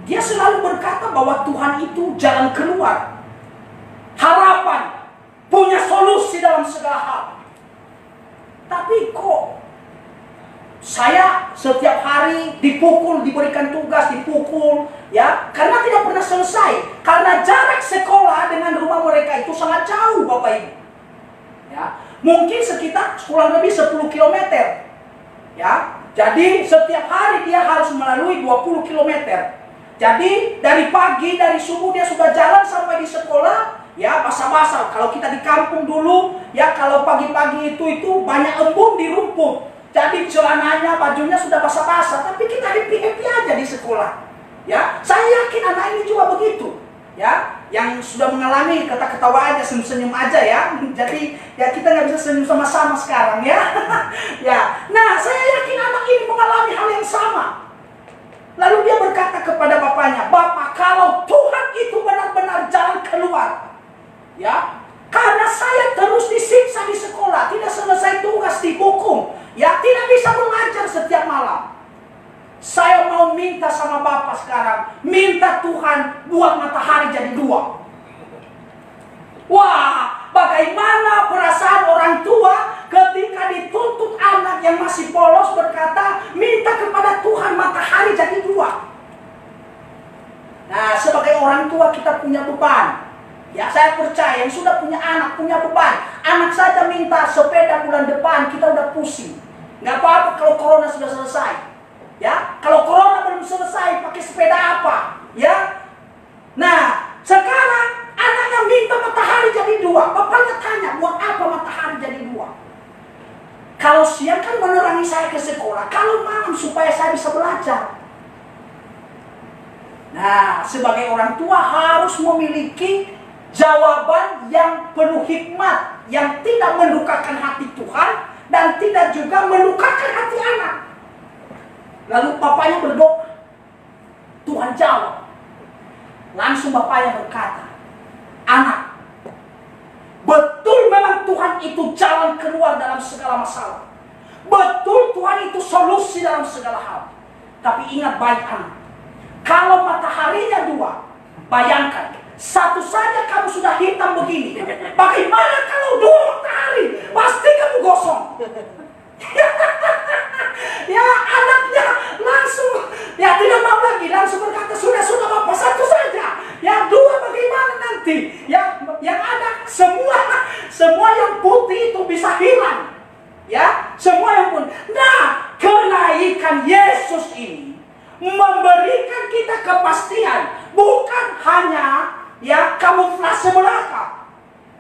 Dia selalu berkata bahwa Tuhan itu jalan keluar, harapan, punya solusi dalam segala hal. Tapi kok saya setiap hari dipukul, diberikan tugas, dipukul, ya, karena tidak pernah selesai. Karena jarak sekolah dengan rumah mereka itu sangat jauh, Bapak Ibu. Ya, mungkin sekitar kurang lebih 10 km. Ya, jadi setiap hari dia harus melalui 20 km. Jadi dari pagi, dari subuh dia sudah jalan sampai di sekolah, ya, basah-basah. Kalau kita di kampung dulu, ya, kalau pagi-pagi itu banyak embun di rumput. Jadi celananya, bajunya sudah basah-basah, tapi kita happy-happy aja di sekolah. Ya, saya yakin anak ini juga begitu. Ya, yang sudah mengalami ketawa aja, senyum-senyum aja ya. Jadi ya kita nggak bisa senyum sama-sama sekarang ya. Ya, nah saya yakin anak ini mengalami hal yang sama. Lalu dia berkata kepada bapaknya, Bapak, kalau Tuhan itu benar-benar jalan keluar, ya, karena saya terus disiksa di sekolah, tidak selesai tugas, dihukum, ya, tidak bisa mengajar setiap malam. Saya mau minta sama Bapak sekarang, minta Tuhan buat matahari jadi 2. Wah, bagaimana perasaan orang tua ketika dituntut anak yang masih polos berkata, minta kepada Tuhan matahari jadi 2. Nah, sebagai orang tua kita punya beban. Ya, saya percaya yang sudah punya anak punya beban. Anak saja minta sepeda bulan depan, kita udah pusing. Nggak apa-apa kalau corona sudah selesai. Ya, kalau corona belum selesai, pakai sepeda apa? Ya, nah sekarang anaknya minta matahari jadi 2. Bapaknya tanya, buat apa matahari jadi 2? Kalau siang kan menerangi saya ke sekolah, kalau malam supaya saya bisa belajar. Nah, sebagai orang tua harus memiliki jawaban yang penuh hikmat, yang tidak melukakan hati Tuhan dan tidak juga melukakan hati anak. Lalu bapaknya berdoa, Tuhan jawab. Langsung bapaknya berkata, anak, betul memang Tuhan itu jalan keluar dalam segala masalah. Betul Tuhan itu solusi dalam segala hal. Tapi ingat baik anak, kalau mataharinya 2, bayangkan, satu saja kamu sudah hitam begini. Bagaimana kalau 2 matahari? Pasti kamu gosong. Ya, anaknya langsung, ya tidak mau lagi, langsung berkata, sudah Bapak, 1 saja. Ya, 2 bagaimana nanti? Ya, yang ada semua yang putih itu bisa hilang. Ya, semua yang putih. Nah, kenaikan Yesus ini memberikan kita kepastian, bukan hanya ya kamuflase belaka.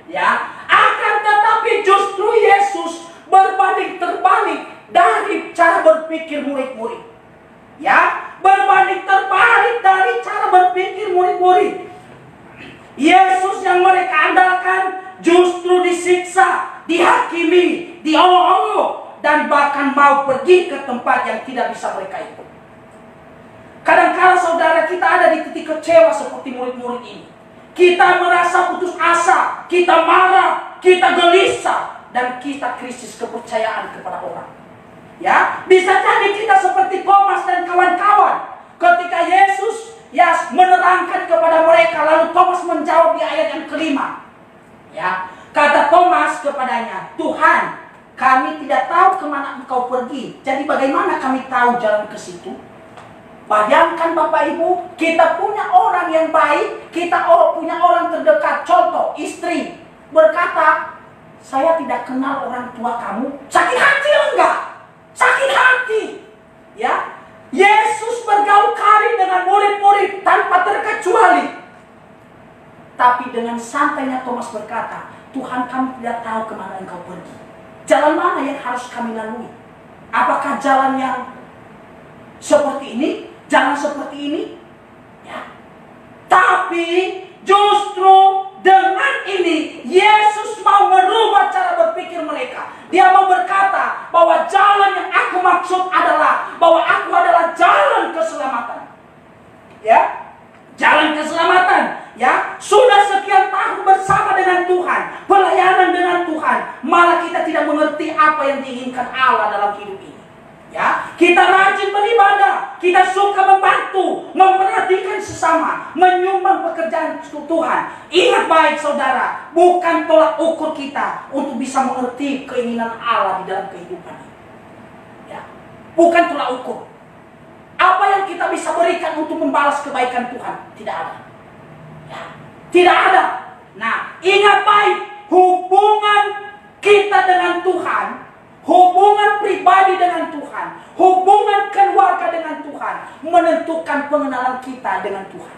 Ya, akan tetapi justru Yesus berbanding terbalik dari cara berpikir murid-murid. Ya, berbanding terbalik dari cara berpikir murid-murid. Yesus yang mereka andalkan justru disiksa, dihakimi, diolok-olok, dan bahkan Jangan mau pergi ke tempat yang tidak bisa mereka ikut. Kadang-kadang saudara, kita ada di titik kecewa seperti murid-murid ini. Kita merasa putus asa, kita marah, kita gelisah, dan kita krisis kepercayaan kepada orang. Ya, bisa jadi kita seperti Thomas dan kawan-kawan. Ketika Yesus menerangkan kepada mereka, lalu Thomas menjawab di ayat yang kelima. Ya, kata Thomas kepadanya, Tuhan, kami tidak tahu kemana engkau pergi. Jadi bagaimana kami tahu jalan ke situ? Bayangkan Bapak Ibu, kita punya orang yang baik, kita punya orang terdekat, contoh istri, berkata, saya tidak kenal orang tua kamu. Sakit hati enggak? Sakit hati. Ya, Yesus bergaul karib dengan murid-murid tanpa terkecuali. Tapi dengan santainya Thomas berkata, Tuhan, kami tidak tahu kemana engkau pergi. Jalan mana yang harus kami lalui? Apakah jalan yang seperti ini? Jalan seperti ini? Ya. Tapi justru dengan ini Yesus mau merubah cara berpikir mereka. Dia mau berkata bahwa jalan yang aku maksud adalah bahwa aku adalah jalan keselamatan. Ya, jalan keselamatan. Ya, sudah sekian tahun bersama dengan Tuhan, pelayanan dengan Tuhan, malah kita tidak mengerti apa yang diinginkan Allah dalam hidup ini. Ya, kita rajin beribadah, kita suka membantu, memperhatikan sesama, menyumbang pekerjaan Tuhan. Ingat baik saudara, bukan tolak ukur kita untuk bisa mengerti keinginan Allah di dalam kehidupan ini. Ya, bukan tolak ukur. Apa yang kita bisa berikan untuk membalas kebaikan Tuhan? Tidak ada. Ya, tidak ada. Nah, ingat baik, hubungan kita dengan Tuhan, hubungan pribadi dengan Tuhan, hubungan keluarga dengan Tuhan menentukan pengenalan kita dengan Tuhan.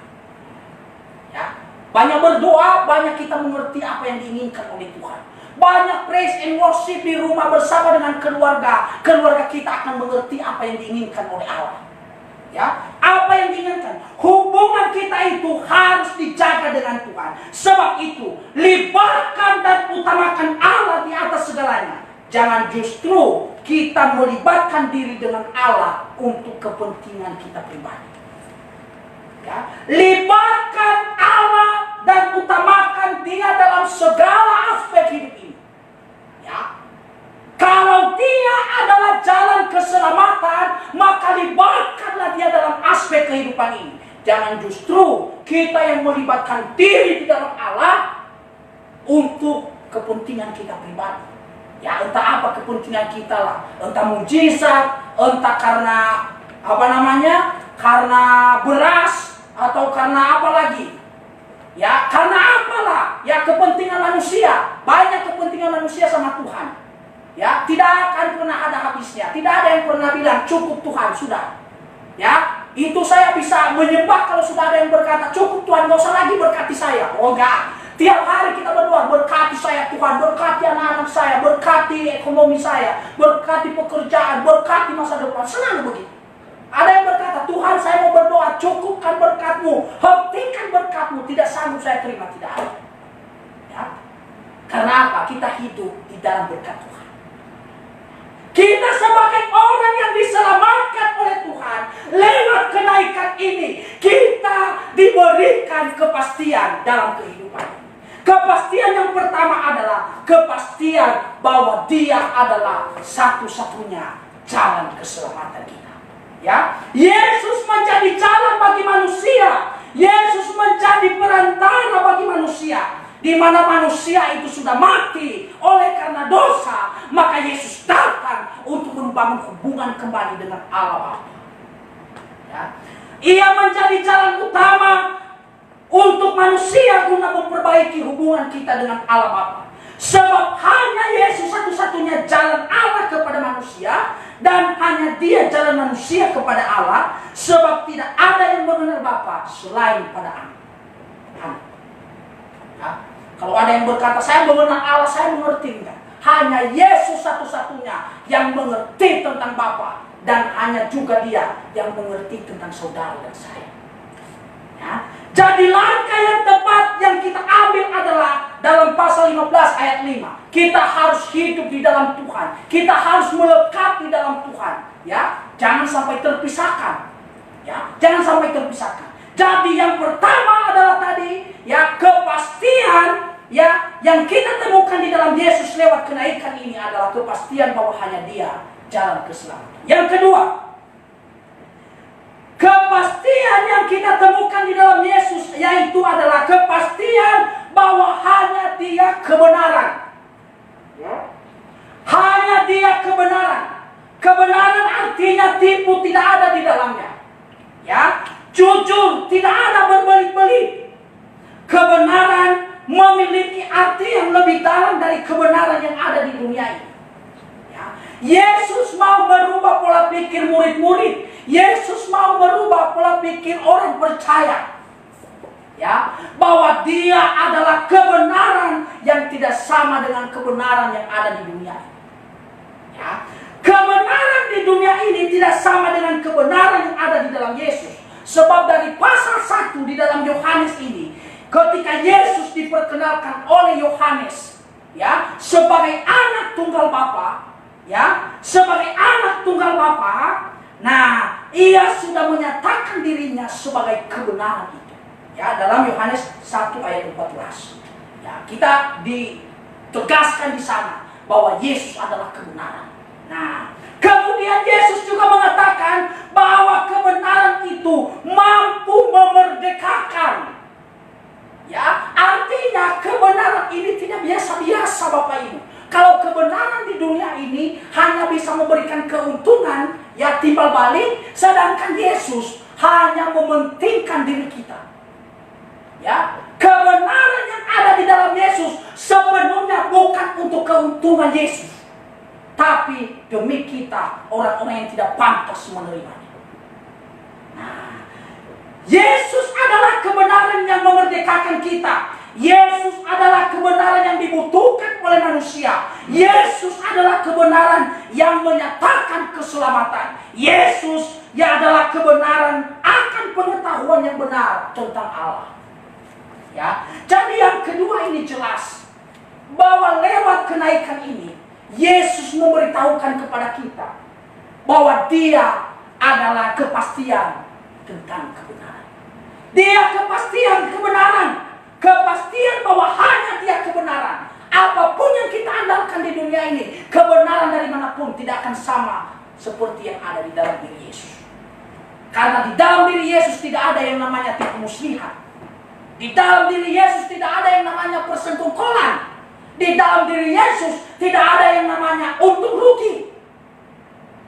Ya, banyak berdoa, banyak kita mengerti apa yang diinginkan oleh Tuhan. Banyak praise and worship di rumah bersama dengan keluarga, keluarga kita akan mengerti apa yang diinginkan oleh Allah. Ya, apa yang diinginkan? Hubungan kita itu harus dijaga dengan Tuhan. Sebab itu, libatkan dan utamakan Allah di atas segalanya. Jangan justru kita melibatkan diri dengan Allah untuk kepentingan kita pribadi. Ya, libatkan Allah dan utamakan Dia dalam segala aspek hidup ini. Ya. Kalau Dia adalah jalan keselamatan, maka libatkanlah Dia dalam aspek kehidupan ini. Jangan justru kita yang melibatkan diri di dalam Allah untuk kepentingan kita pribadi. Ya, entah apa kepentingan kita lah, entah mujizat, entah karena karena beras atau karena apa lagi. Ya, karena apalah? Ya, kepentingan manusia. Banyak kepentingan manusia sama Tuhan. Ya, tidak akan pernah ada habisnya. Tidak ada yang pernah bilang cukup Tuhan, sudah. Ya, itu saya bisa menyembah kalau sudah ada yang berkata cukup Tuhan, gak usah lagi berkati saya. Oh enggak. Tiap hari kita berdoa, berkati saya Tuhan, berkati anak-anak saya, berkati ekonomi saya, berkati pekerjaan, berkati masa depan. Senang begitu. Ada yang berkata, Tuhan saya mau berdoa, cukupkan berkat-Mu, hentikan berkat-Mu, tidak sanggup saya terima. Tidak ada. Ya. Karena apa? Kita hidup di dalam berkat Tuhan. Kita sebagai orang yang diselamatkan oleh Tuhan, lewat kenaikan ini, kita diberikan kepastian dalam kehidupan. Kepastian yang pertama adalah kepastian bahwa Dia adalah satu-satunya jalan keselamatan kita. Ya, Yesus menjadi jalan bagi manusia. Yesus menjadi perantara bagi manusia. Di mana manusia itu sudah mati oleh karena dosa, maka Yesus datang untuk membangun hubungan kembali dengan Allah Bapa. Ya. Ia menjadi jalan utama untuk manusia guna memperbaiki hubungan kita dengan Allah Bapa. Sebab hanya Yesus satu-satunya jalan Allah kepada manusia, dan hanya Dia jalan manusia kepada Allah. Sebab tidak ada yang mengenal Bapa selain pada Anak. Ya. Kalau ada yang berkata, saya mengenal Allah, saya mengerti enggak? Hanya Yesus satu-satunya yang mengerti tentang Bapa. Dan hanya juga Dia yang mengerti tentang saudara dan saya. Ya. Jadi langkah yang tepat yang kita ambil adalah dalam pasal 15 ayat 5. Kita harus hidup di dalam Tuhan. Kita harus melekat di dalam Tuhan. Ya, jangan sampai terpisahkan. Ya, jangan sampai terpisahkan. Jadi yang pertama adalah tadi ya kepastian ya yang kita temukan di dalam Yesus lewat kenaikan ini adalah kepastian bahwa hanya Dia jalan keselamatan. Yang kedua, kepastian yang kita temukan di dalam Yesus yaitu adalah kepastian bahwa hanya Dia kebenaran. Hanya Dia kebenaran. Kebenaran artinya tipu tidak ada di dalamnya. Ya, jujur tidak ada berbelit-belit. Kebenaran memiliki arti yang lebih dalam dari kebenaran yang ada di dunia ini. Ya. Yesus mau merubah pola pikir murid-murid. Yesus mau merubah pola pikir orang percaya. Ya, bahwa Dia adalah kebenaran yang tidak sama dengan kebenaran yang ada di dunia ini. Ya. Kebenaran di dunia ini tidak sama dengan kebenaran yang ada di dalam Yesus. Sebab dari pasal 1 di dalam Yohanes ini, ketika Yesus diperkenalkan oleh Yohanes, ya, sebagai anak tunggal Bapa, ya, sebagai anak tunggal Bapa, nah, Ia sudah menyatakan dirinya sebagai kebenaran itu. Ya, dalam Yohanes 1 ayat 14. Ya, kita ditegaskan di sana bahwa Yesus adalah kebenaran. Nah, kemudian Yesus juga mengatakan bahwa kebenaran itu mampu memerdekakan. Ya, artinya kebenaran ini tidak biasa-biasa Bapak Ibu. Kalau kebenaran di dunia ini hanya bisa memberikan keuntungan, ya timbal balik, sedangkan Yesus hanya mementingkan diri kita. Ya, kebenaran yang ada di dalam Yesus sepenuhnya bukan untuk keuntungan Yesus, tapi demi kita, orang-orang yang tidak pantas menerimanya. Nah, Yesus adalah kebenaran yang memerdekakan kita. Yesus adalah kebenaran yang dibutuhkan oleh manusia. Yesus adalah kebenaran yang menyatakan keselamatan. Yesus ya adalah kebenaran akan pengetahuan yang benar tentang Allah. Ya, jadi yang kedua ini jelas bahwa lewat kenaikan ini Yesus memberitahukan kepada kita bahwa Dia adalah kepastian tentang kebenaran. Dia kepastian kebenaran, kepastian bahwa hanya Dia kebenaran. Apapun yang kita andalkan di dunia ini, kebenaran dari manapun tidak akan sama seperti yang ada di dalam diri Yesus. Karena di dalam diri Yesus tidak ada yang namanya tipu muslihat. Di dalam diri Yesus tidak ada yang namanya persengkongkolan. Di dalam diri Yesus tidak ada yang namanya untung rugi.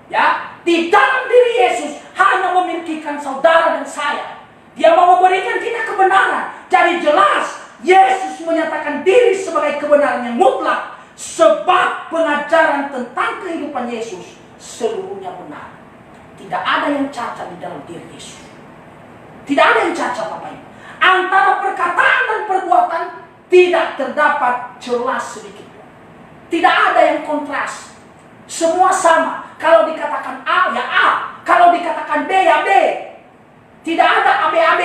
Ya, di dalam diri Yesus hanya memilikikan saudara dan saya. Dia mau memberikan kita kebenaran. Jadi jelas Yesus menyatakan diri sebagai kebenaran yang mutlak, sebab pengajaran tentang kehidupan Yesus seluruhnya benar. Tidak ada yang cacat di dalam diri Yesus. Tidak ada yang cacat Bapak Ibu. Antara perkataan dan perbuatan tidak terdapat celah sedikit. Tidak ada yang kontras. Semua sama. Kalau dikatakan A, ya A. Kalau dikatakan B, ya B. Tidak ada AB-AB.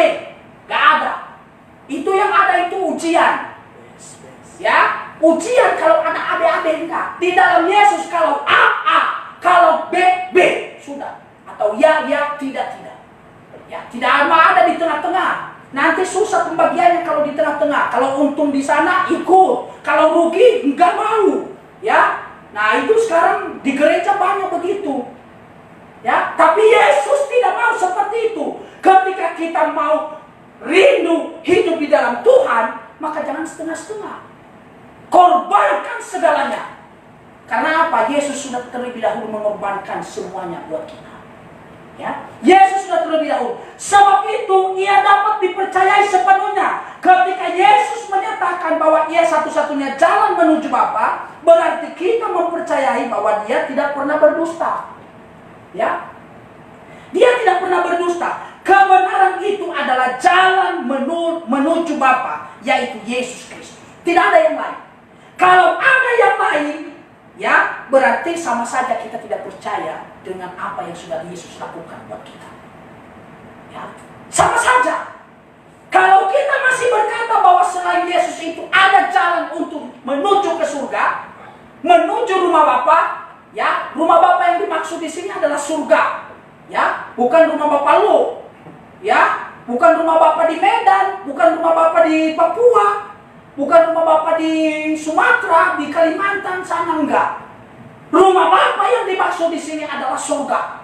Gak ada. Itu yang ada itu ujian. Ya, ujian kalau ada AB-AB enggak. Di dalam Yesus kalau A, A. Kalau B, B. Sudah. Atau ya, tidak. Ya, tidak ada di tengah-tengah. Nanti susah pembagiannya kalau di tengah-tengah. Kalau untung di sana ikut, kalau rugi enggak mau. Ya, nah itu sekarang di gereja banyak begitu. Ya, tapi Yesus tidak mau seperti itu. Ketika kita mau rindu hidup di dalam Tuhan, maka jangan setengah-setengah. Korbankan segalanya. Karena apa? Yesus sudah terlebih dahulu mengorbankan semuanya buat kita. Ya, Yesus sudah terlebih dahulu. Sebab itu Ia dapat dipercayai sepenuhnya. Ketika Yesus menyatakan bahwa Ia satu-satunya jalan menuju Bapa, berarti kita mempercayai bahwa Dia tidak pernah berdusta. Ya, Dia tidak pernah berdusta. Kebenaran itu adalah jalan menuju Bapa, yaitu Yesus Kristus. Tidak ada yang lain. Kalau ada yang lain, ya, berarti sama saja kita tidak percaya dengan apa yang sudah Yesus lakukan buat kita. Ya, sama saja. Kalau Yesus itu ada jalan untuk menuju ke surga, menuju rumah Bapa. Ya, rumah Bapa yang dimaksud di sini adalah surga. Ya, bukan rumah Bapa lo. Ya, bukan rumah Bapa di Medan, bukan rumah Bapa di Papua, bukan rumah Bapa di Sumatera, di Kalimantan sana, enggak. Rumah Bapa yang dimaksud di sini adalah surga.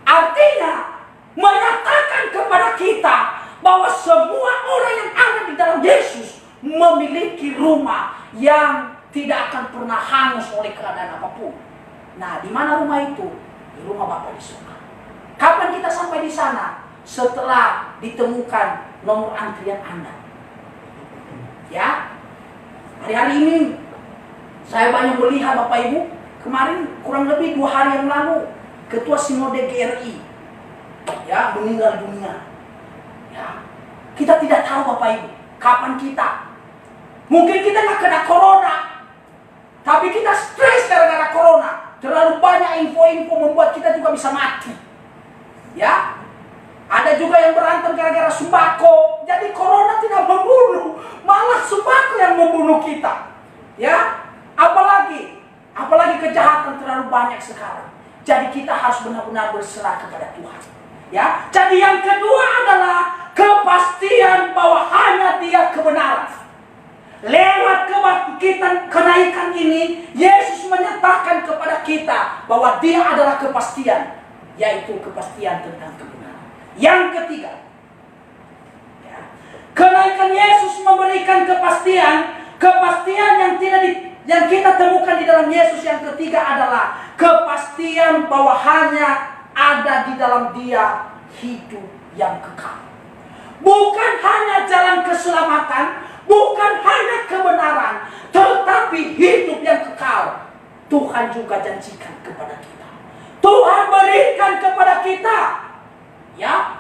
Artinya menyatakan kepada kita bahwa semua orang yang ada di dalam Yesus memiliki rumah yang tidak akan pernah hangus oleh keadaan apapun. Nah, di mana rumah itu? Di rumah Bapa di surga. Kapan kita sampai di sana? Setelah ditemukan nomor antrian Anda. Ya, hari-hari ini saya banyak melihat Bapak Ibu. Kemarin kurang lebih 2 hari yang lalu Ketua Sinode GRI ya meninggal dunia. Ya, kita tidak tahu Bapak Ibu kapan kita. Mungkin kita nggak kena corona, tapi kita stres gara-gara corona. Terlalu banyak info-info membuat kita juga bisa mati. Ya, ada juga yang berantem gara-gara sembako. Jadi corona tidak membunuh, malah sembako yang membunuh kita. Ya, apalagi kejahatan terlalu banyak sekarang. Jadi kita harus benar-benar berserah kepada Tuhan. Ya, jadi yang kedua adalah kepastian bahwa hanya Dia kebenaran. Lewat kebangkitan kenaikan ini, Yesus menyatakan kepada kita bahwa Dia adalah kepastian, yaitu kepastian tentang kebenaran. Yang ketiga, ya, kenaikan Yesus memberikan kepastian yang kita temukan di dalam Yesus. Yang ketiga adalah kepastian bahwa hanya ada di dalam Dia hidup yang kekal. Bukan hanya jalan keselamatan, bukan hanya kebenaran, tetapi hidup yang kekal. Tuhan juga janjikan kepada kita. Tuhan berikan kepada kita. Ya.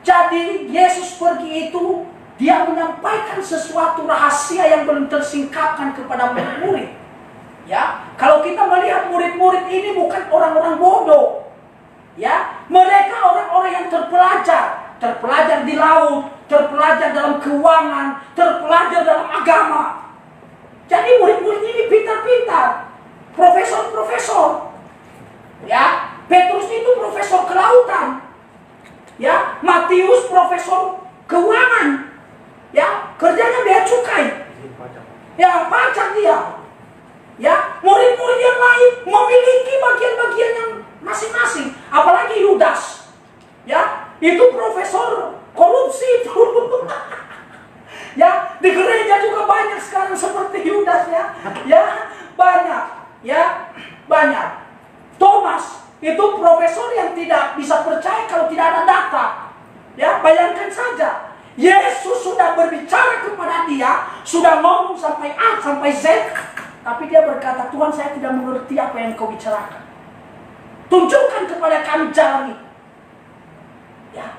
Jadi Yesus pergi itu, Dia menyampaikan sesuatu rahasia yang belum tersingkapkan kepada murid-murid. Ya, kalau kita melihat murid-murid ini bukan orang-orang bodoh. Ya, mereka orang-orang yang terpelajar di laut, terpelajar dalam keuangan, terpelajar dalam agama. Jadi murid-murid ini pintar-pintar, profesor-profesor. Ya, Petrus itu profesor kelautan. Ya, Matius profesor keuangan. Ya, kerjanya bea cukai. Ya, pajak dia. Ya, murid-murid yang lain memiliki bagian-bagian yang masing-masing. Apalagi Yudas. Ya, itu profesor korupsi itu. Ya, di gereja juga banyak sekarang seperti Yudas ya. Ya, banyak. Ya, banyak. Thomas itu profesor yang tidak bisa percaya kalau tidak ada data. Ya, bayangkan saja. Yesus sudah berbicara kepada dia, sudah ngomong sampai A sampai Z, tapi dia berkata, Tuhan, saya tidak mengerti apa yang kau bicarakan. Tunjukkan kepada kami jalan itu. Ya.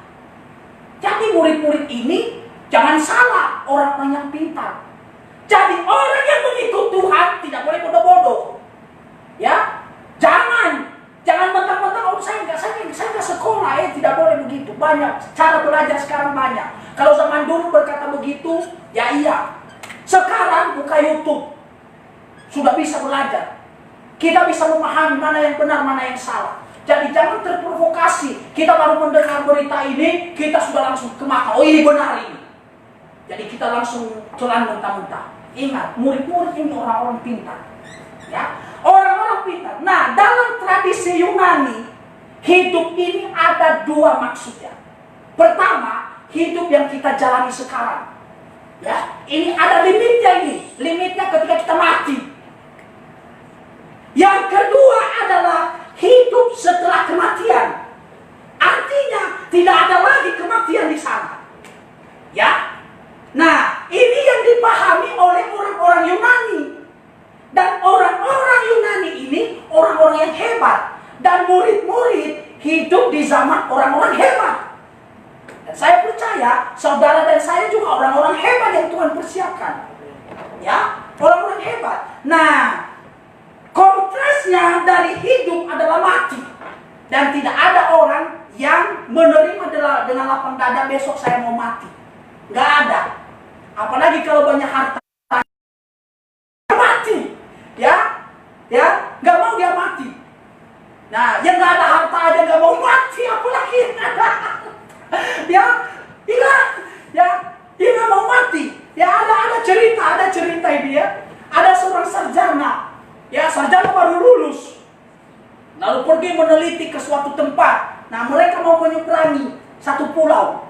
Jadi murid-murid ini jangan salah, orang-orang yang pintar. Jadi orang yang mengikut Tuhan tidak boleh bodoh-bodoh. Ya, jangan mentang-mentang saya nggak sekolah, tidak boleh begitu. Banyak cara belajar sekarang banyak. Kalau zaman dulu berkata begitu, ya iya. Sekarang buka YouTube, sudah bisa belajar. Kita bisa memahami mana yang benar, mana yang salah. Jadi jangan terprovokasi. Kita baru mendengar berita ini, kita sudah langsung ke mata. Oh, ini benar ini. Jadi kita langsung telan mentah-mentah. Ingat, murid-murid ini orang-orang pintar. Ya, orang-orang pintar. Nah, dalam tradisi Yunani, hidup ini ada 2 maksudnya. Pertama, hidup yang kita jalani sekarang. Ya, ini ada limitnya ini. Limitnya ketika kita mati. Yang kedua adalah hidup setelah kematian. Artinya tidak ada lagi kematian di sana. Ya. Nah, ini yang dipahami oleh orang-orang Yunani. Dan orang-orang Yunani ini orang-orang yang hebat. Dan murid-murid hidup di zaman orang-orang hebat. Dan saya percaya saudara dan saya juga orang-orang hebat yang Tuhan persiapkan. Ya, orang-orang hebat. Nah, kontrasnya dari hidup adalah mati. Dan tidak ada orang yang menerima dengan lapang dada besok saya mau mati. Gak ada. apalagi kalau banyak harta, mati, ya, nggak mau dia mati. Nah, yang nggak ada harta aja nggak mau mati, apalagi yang ada, ya, nggak mau mati. Ya ada cerita ini ya, ada seorang sarjana, ya sarjana baru lulus, lalu pergi meneliti ke suatu tempat. Nah, mereka mau menyeberangi satu pulau.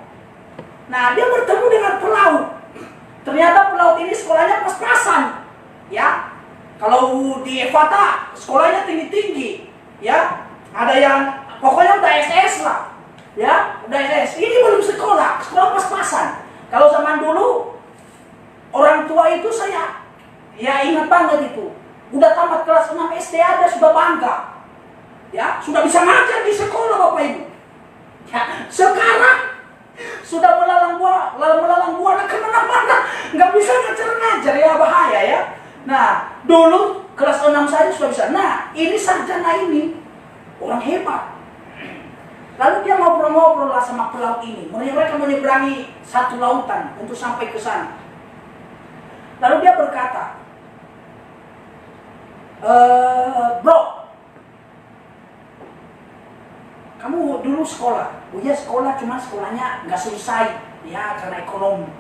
Nah, dia bertemu dengan pelaut. Ternyata pelaut ini sekolahnya pas-pasan, ya. Kalau di Evata sekolahnya tinggi-tinggi, ya. Ada yang pokoknya udah SS lah, ya, udah SS. Ini belum sekolah pas-pasan. Kalau zaman dulu orang tua itu saya, ya ingat banget itu. Udah tamat kelas 6 SD aja sudah bangga, ya, sudah bisa ngajar di sekolah Bapak Ibu. Ya, sekarang sudah melalang buana kemana-mana, nggak bisa ngajar-ngajar, ya bahaya ya. Nah, dulu kelas 6 saja sudah bisa. Nah, ini sarjana ini orang hebat. Lalu dia ngobrol-ngobrol lah sama pelaut ini. Mereka menyeberangi satu lautan untuk sampai ke sana. Lalu dia berkata, bro, kamu dulu sekolah? Oh iya sekolah, cuma sekolahnya nggak selesai, ya karena ekonomi.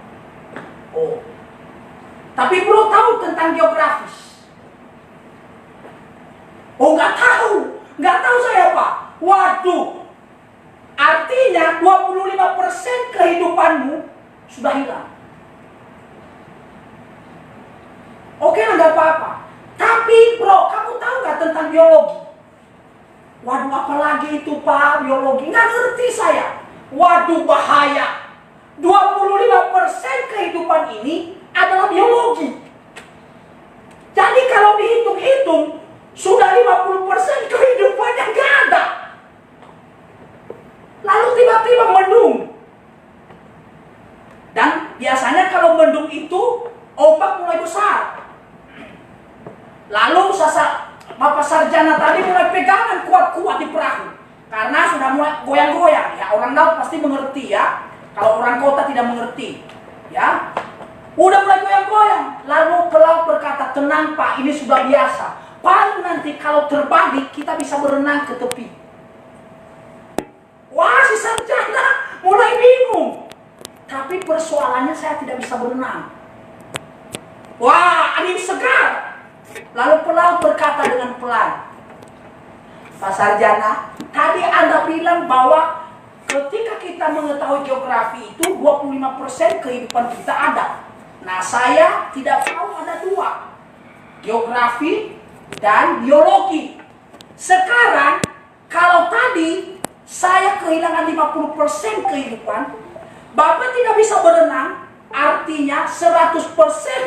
Oh, tapi bro tahu tentang geografis? Oh nggak tahu saya Pak. Waduh, artinya 25% kehidupanmu sudah hilang. Oke lah, nggak apa-apa. Tapi bro, kamu tahu nggak tentang biologi? Waduh, apalagi itu Pak, biologi? Nggak ngerti saya. Waduh, bahaya. 25% kehidupan ini adalah biologi. Jadi kalau dihitung-hitung, sudah 50% kehidupannya nggak ada. Lalu tiba-tiba mendung. Dan biasanya kalau mendung itu, ombak mulai besar. Lalu Bapak sarjana tadi mulai pegangan kuat-kuat di perahu. Karena sudah mulai goyang-goyang. Ya, orang laut pasti mengerti ya. Kalau orang kota tidak mengerti. Ya. Udah mulai goyang-goyang. Lalu pelaut berkata, tenang Pak, ini sudah biasa. Paling nanti kalau terbalik, kita bisa berenang ke tepi. Wah, si sarjana mulai bingung. Tapi persoalannya saya tidak bisa berenang. Wah, angin segar. Lalu pelaut berkata dengan pelan, Pak Sarjana, tadi Anda bilang bahwa ketika kita mengetahui geografi itu 25% kehidupan kita ada. Nah, saya tidak tahu ada dua, geografi dan biologi. Sekarang, kalau tadi saya kehilangan 50% kehidupan, Bapak tidak bisa berenang, artinya 100%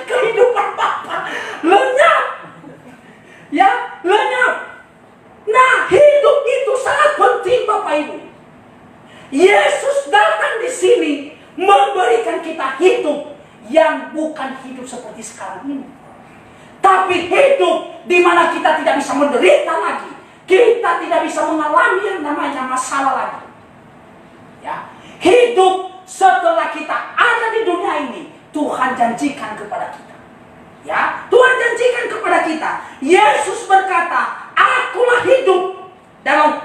kehidupan Bapak lenyap. Ya, lenyap. Nah, hidup itu sangat penting Bapak Ibu. Yesus datang di sini memberikan kita hidup yang bukan hidup seperti sekarang ini. Tapi hidup di mana kita tidak bisa menderita lagi. Kita tidak bisa mengalami yang namanya masalah lagi. Ya, hidup setelah kita ada di dunia ini, Tuhan janjikan kepada kita. Ya, Tuhan janjikan kepada kita. Yesus berkata, akulah hidup.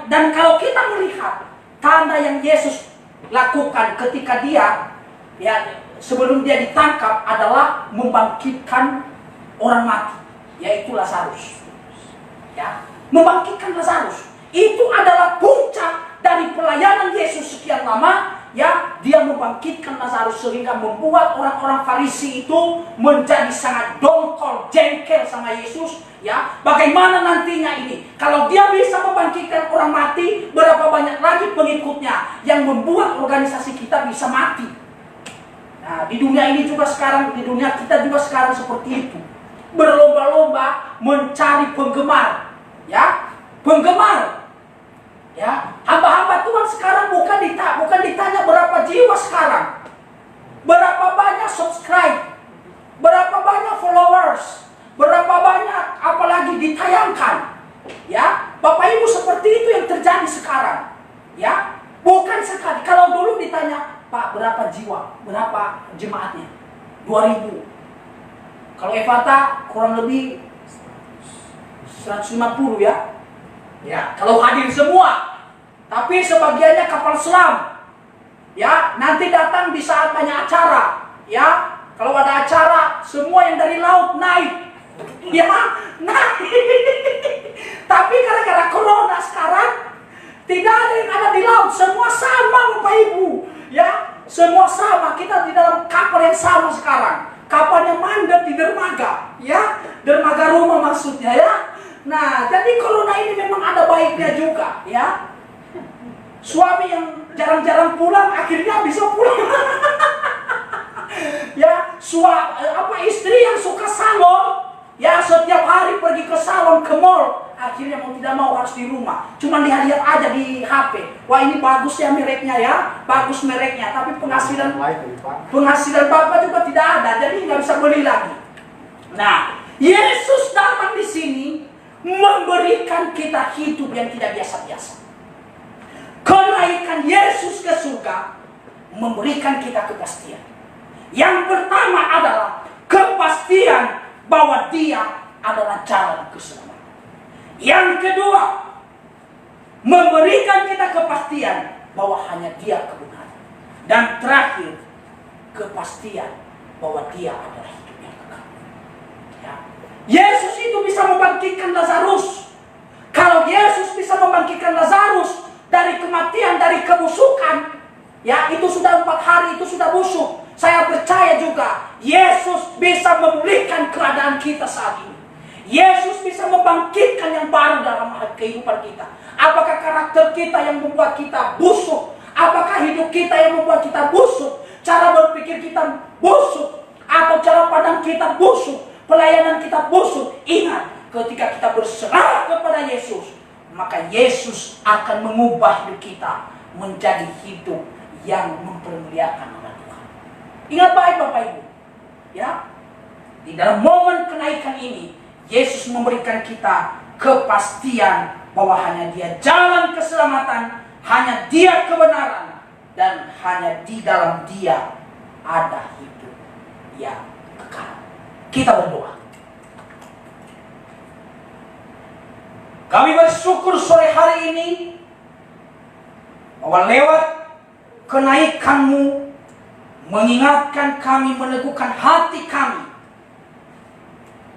Dan kalau kita melihat tanda yang Yesus lakukan ketika dia, ya sebelum dia ditangkap adalah membangkitkan orang mati, yaitu Lazarus. Ya, membangkitkan Lazarus. Itu adalah puncak dari pelayanan Yesus sekian lama. Ya, dia membangkitkan Lazarus sehingga membuat orang-orang Farisi itu menjadi sangat dongkol, jengkel sama Yesus. Ya, bagaimana nantinya ini? Kalau dia bisa membangkitkan orang mati, berapa banyak lagi pengikutnya yang membuat organisasi kita bisa mati? Nah, di dunia ini juga sekarang, di dunia kita juga sekarang seperti itu. Berlomba-lomba mencari penggemar. Ya, penggemar. Ya, hamba-hamba Tuhan sekarang bukan ditanya berapa jiwa sekarang, berapa banyak subscribe, berapa banyak followers, berapa banyak apalagi ditayangkan. Ya, Bapak Ibu, seperti itu yang terjadi sekarang. Ya, bukan sekali. Kalau dulu ditanya, Pak berapa jiwa, berapa jemaatnya, 2.000. Kalau Evata kurang lebih 150 ya. Ya, kalau hadir semua. Tapi sebagiannya kapal selam. Ya, nanti datang di saat banyak acara. Ya, kalau ada acara, semua yang dari laut naik. Ya, naik. Tapi gara-gara corona sekarang, tidak ada yang ada di laut. Semua sama Bapak Ibu. Ya, semua sama. Kita di dalam kapal yang sama sekarang. Kapalnya mandek di dermaga. Ya, dermaga rumah maksudnya ya. Nah, jadi corona ini memang ada baiknya juga, ya. Suami yang jarang-jarang pulang akhirnya bisa pulang. Ya, istri yang suka salon, ya setiap hari pergi ke salon, ke mall, akhirnya mau tidak mau harus di rumah. Cuma lihat-lihat aja di HP. Wah, ini bagus ya mereknya ya, bagus mereknya, tapi penghasilan Bapak juga tidak ada, jadi nggak bisa beli lagi. Nah, Yesus datang di sini memberikan kita hidup yang tidak biasa-biasa. Kenaikan Yesus ke surga memberikan kita kepastian. Yang pertama adalah kepastian bahwa Dia adalah jalan keselamatan. Yang kedua, memberikan kita kepastian bahwa hanya Dia kebenaran. Dan terakhir, kepastian bahwa Dia adalah hidup yang kekal. Ya. Yesus itu bisa membangkitkan Lazarus. Kalau Yesus bisa membangkitkan Lazarus dari kematian, dari kebusukan, ya itu sudah 4 hari, itu sudah busuk. Saya percaya juga Yesus bisa memulihkan keadaan kita saat ini. Yesus bisa membangkitkan yang baru dalam kehidupan kita. Apakah karakter kita yang membuat kita busuk? Apakah hidup kita yang membuat kita busuk? Cara berpikir kita busuk? Atau cara pandang kita busuk? Pelayanan kita busuk? Ingat, ketika kita berserah kepada Yesus, maka Yesus akan mengubah hidup kita menjadi hidup yang mempermuliakan nama Tuhan. Ingat baik Bapak Ibu, ya, di dalam momen kenaikan ini, Yesus memberikan kita kepastian bahwa hanya Dia jalan keselamatan, hanya Dia kebenaran, dan hanya di dalam Dia ada hidup yang kekal. Kita berdoa. Kami bersyukur sore hari ini bahwa lewat kenaikan-Mu mengingatkan kami, meneguhkan hati kami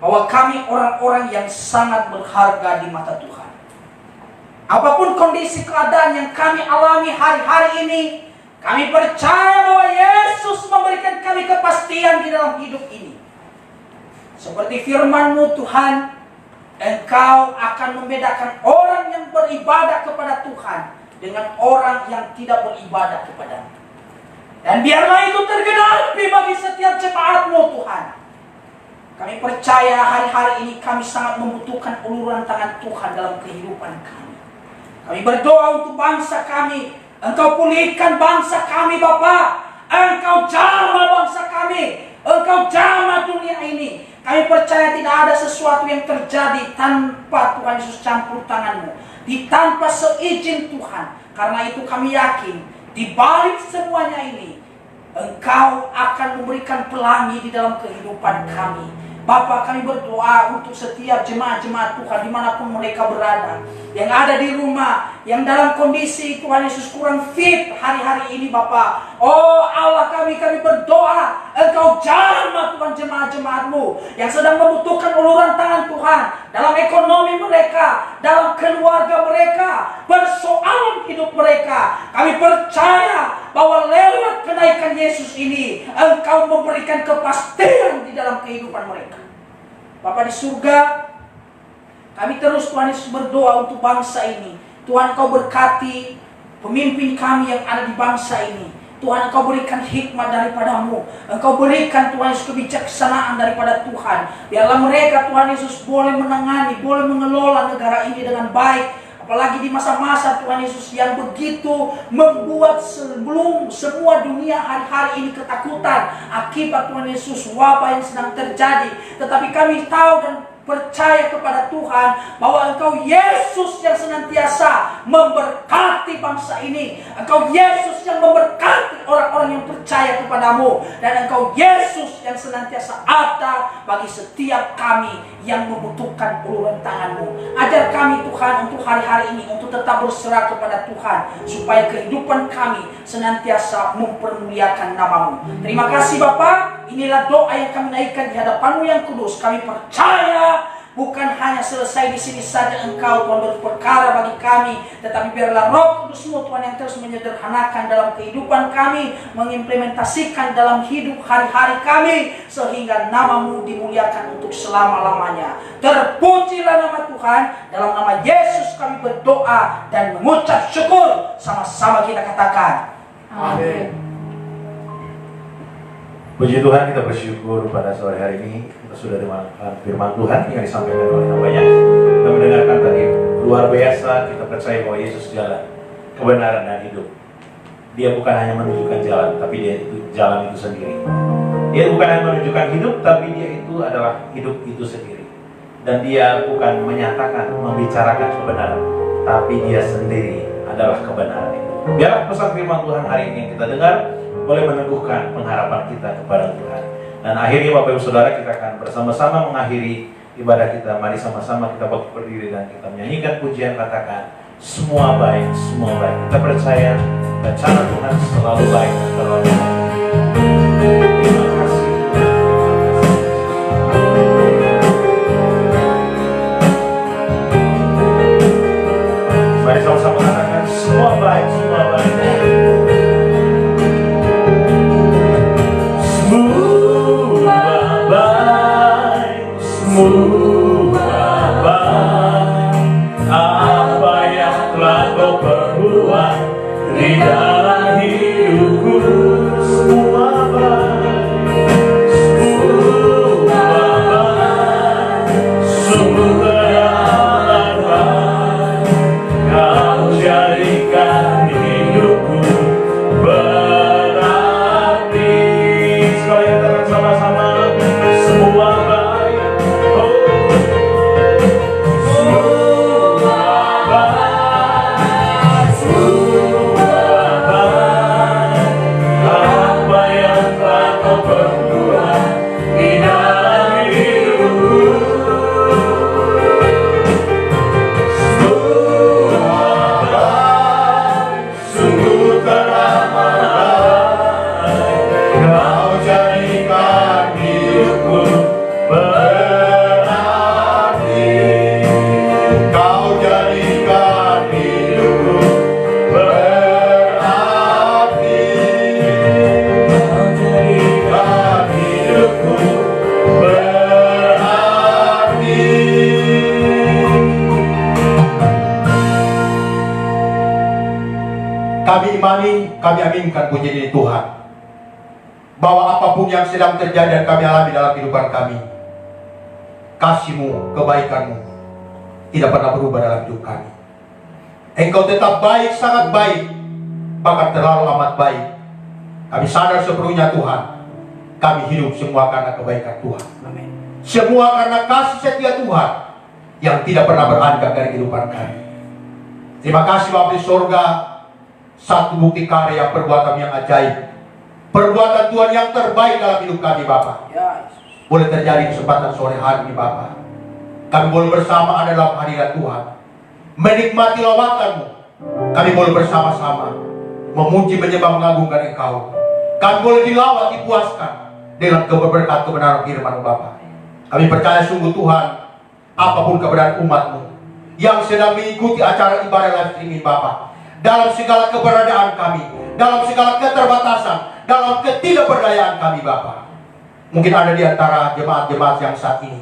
bahwa kami orang-orang yang sangat berharga di mata Tuhan. Apapun kondisi keadaan yang kami alami hari-hari ini, kami percaya bahwa Yesus memberikan kami kepastian di dalam hidup ini. Seperti firman-Mu Tuhan, Engkau akan membedakan orang yang beribadah kepada Tuhan dengan orang yang tidak beribadah kepada-Mu. Dan biarlah itu tergenapi bagi setiap jemaat-Mu Tuhan. Kami percaya hari-hari ini kami sangat membutuhkan uluran tangan Tuhan dalam kehidupan kami. Kami berdoa untuk bangsa kami. Engkau pulihkan bangsa kami Bapa. Engkau jamah bangsa kami. Engkau jamah dunia ini. Kami percaya tidak ada sesuatu yang terjadi tanpa Tuhan Yesus campur tangan-Mu, tanpa seizin Tuhan. Karena itu kami yakin di balik semuanya ini Engkau akan memberikan pelangi di dalam kehidupan kami. Bapa, kami berdoa untuk setiap jemaat-jemaat Tuhan dimanapun mereka berada, yang ada di rumah, yang dalam kondisi Tuhan Yesus kurang fit hari-hari ini Bapa. Oh Allah kami berdoa Engkau jamah Tuhan jemaat-jemaat-Mu yang sedang membutuhkan uluran tangan Tuhan dalam ekonomi mereka, dalam keluarga mereka, persoalan hidup mereka. Kami percaya bahwa lewat kenaikan Yesus ini Engkau memberikan kepastian di dalam kehidupan mereka. Bapa di surga, kami terus Tuhan Yesus berdoa untuk bangsa ini. Tuhan Engkau berkati pemimpin kami yang ada di bangsa ini. Tuhan Engkau berikan hikmat daripada-Mu. Engkau berikan Tuhan Yesus kebijaksanaan daripada Tuhan. Biarlah mereka Tuhan Yesus boleh menangani, boleh mengelola negara ini dengan baik. Apalagi di masa-masa Tuhan Yesus yang begitu membuat sebelum semua dunia hari-hari ini ketakutan akibat Tuhan Yesus wabah yang sedang terjadi. Tetapi kami tahu dan percaya kepada Tuhan bahwa Engkau Yesus yang senantiasa memberkati bangsa ini. Engkau Yesus yang memberkati orang-orang yang percaya kepada kepadamu, dan Engkau Yesus yang senantiasa ada bagi setiap kami yang membutuhkan uluran tangan-Mu. Ajar kami Tuhan untuk hari-hari ini untuk tetap berserah kepada Tuhan, supaya kehidupan kami senantiasa mempermuliakan nama-Mu. Terima kasih Bapa. Inilah doa yang kami naikkan di hadapan-Mu yang kudus. Kami percaya bukan hanya selesai di sini saja Engkau Tuhan berperkara bagi kami, tetapi biarlah Roh Kudus-Mu Tuhan yang terus menyederhanakan dalam kehidupan kami, mengimplementasikan dalam hidup hari-hari kami, sehingga nama-Mu dimuliakan untuk selama-lamanya. Terpujilah nama Tuhan. Dalam nama Yesus kami berdoa dan mengucap syukur. Sama-sama kita katakan amin. Puji Tuhan, kita bersyukur pada sore hari ini kita sudah dengarkan firman Tuhan yang disampaikan oleh hamba-Nya. Kita mendengarkan tadi luar biasa, kita percaya bahwa Yesus jalan, kebenaran dan hidup. Dia bukan hanya menunjukkan jalan, tapi dia itu jalan itu sendiri. Dia bukan hanya menunjukkan hidup, tapi dia itu adalah hidup itu sendiri. Dan dia bukan menyatakan, membicarakan kebenaran, tapi dia sendiri adalah kebenaran itu. Biarlah pesan firman Tuhan hari ini yang kita dengar boleh meneguhkan pengharapan kita kepada Tuhan. Dan akhirnya Bapak Ibu Saudara, kita akan bersama-sama mengakhiri ibadah kita. Mari sama-sama kita berdiri dan kita menyanyikan pujian, katakan semua baik, semua baik. Kita percaya rencana Tuhan selalu baik dan selalu baik. Terima kasih. Mari sama-sama katakan semua baik, semua baik. Semua baik, apa yang telah Kau perbuat di dalam hidupku. Semua baik, semua baik, sungguh teramat baik. Kau jadikan hidupku berarti. Sekali katakan sama-sama, semua baik. Kami aminkan puji ini Tuhan, bahwa apapun yang sedang terjadi dan kami alami dalam kehidupan kami, kasih-Mu, kebaikan-Mu tidak pernah berubah dalam hidup kami. Engkau tetap baik, sangat baik, bahkan terlalu amat baik. Kami sadar sepenuhnya Tuhan, kami hidup semua karena kebaikan Tuhan. Amin. Semua karena kasih setia Tuhan yang tidak pernah beranjak dari kehidupan kami. Terima kasih Bapa di surga. Satu bukti karya perbuatan yang ajaib, perbuatan Tuhan yang terbaik dalam hidup kami Bapa. Boleh terjadi kesempatan sore hari ini Bapa. Kami boleh bersama ada dalam hadirat Tuhan, menikmati lawatan-Mu. Kami boleh bersama-sama memuji, menyembah, mengagungkan Engkau. Kami boleh dilawat, dipuaskan dengan keberberkat kebenaran firman Bapa. Kami percaya sungguh Tuhan, apapun keberadaan umat-Mu yang sedang mengikuti acara ibadah live streaming Bapa, dalam segala keberadaan kami, dalam segala keterbatasan, dalam ketidakberdayaan kami Bapa. Mungkin ada di antara jemaat-jemaat yang saat ini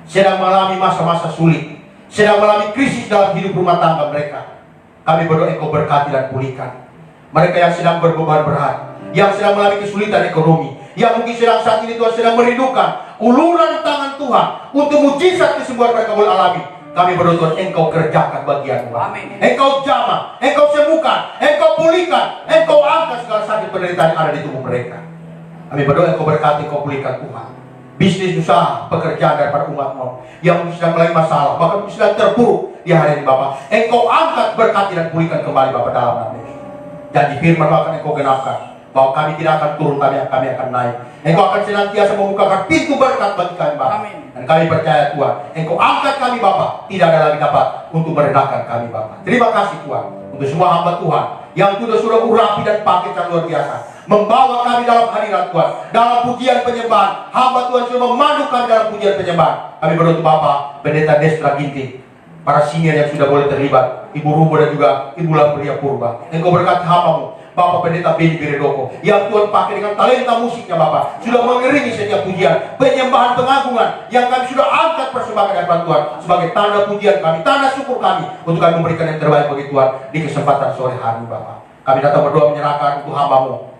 sedang mengalami masa-masa sulit, sedang mengalami krisis dalam hidup rumah tangga mereka. Kami berdoa Engkau berkati dan pulihkan mereka yang sedang berbeban berat, yang sedang mengalami kesulitan ekonomi, yang mungkin sedang saat ini Tuhan sedang merindukan uluran tangan Tuhan untuk mujizat kesembuhan mereka boleh alami. Kami berdoa Tuhan, Engkau kerjakan bagian-Mu. Amin. Engkau jamah, Engkau sembuhkan, Engkau pulihkan, Engkau angkat segala sakit penderitaan yang ada di tubuh mereka. Kami berdoa Engkau berkati, Engkau pulihkan Tuhan bisnis, usaha, pekerjaan daripada umat-Mu yang sedang mengalami masalah, bahkan sedang terpuruk di hari ini Bapak. Engkau angkat, berkati dan pulihkan kembali Bapak dalam nama Yesus. Janji firman akan Engkau genapkan bahwa kami tidak akan turun, kami akan naik. Engkau akan senantiasa membukakan pintu berkat bagi kami, Bapa. Amin. Dan kami percaya, Tuhan, Engkau angkat kami, Bapa. Tidak ada lagi dapat untuk merendahkan kami, Bapa. Terima kasih, Tuhan, untuk semua hamba Tuhan yang sudah urapi dan paket yang luar biasa, membawa kami dalam hadirat Tuhan, dalam pujian penyembahan. Hamba Tuhan sudah memandu kami dalam pujian penyembahan. Kami berdoa, Bapa, Pendeta Destra Ginting, para senior yang sudah boleh terlibat, Ibu Rubo dan juga Ibu Lamberia Purba. Engkau berkati hambamu, Bapak Pendeta Beni Biredoko, yang Tuhan pakai dengan talenta musiknya, Bapak, sudah mengiringi setiap pujian, penyembahan, pengagungan yang kami sudah angkat persembahkan hadapan Tuhan sebagai tanda pujian kami, tanda syukur kami, untuk kami memberikan yang terbaik bagi Tuhan di kesempatan sore hari, Bapak. Kami datang berdoa menyerahkan untuk hambamu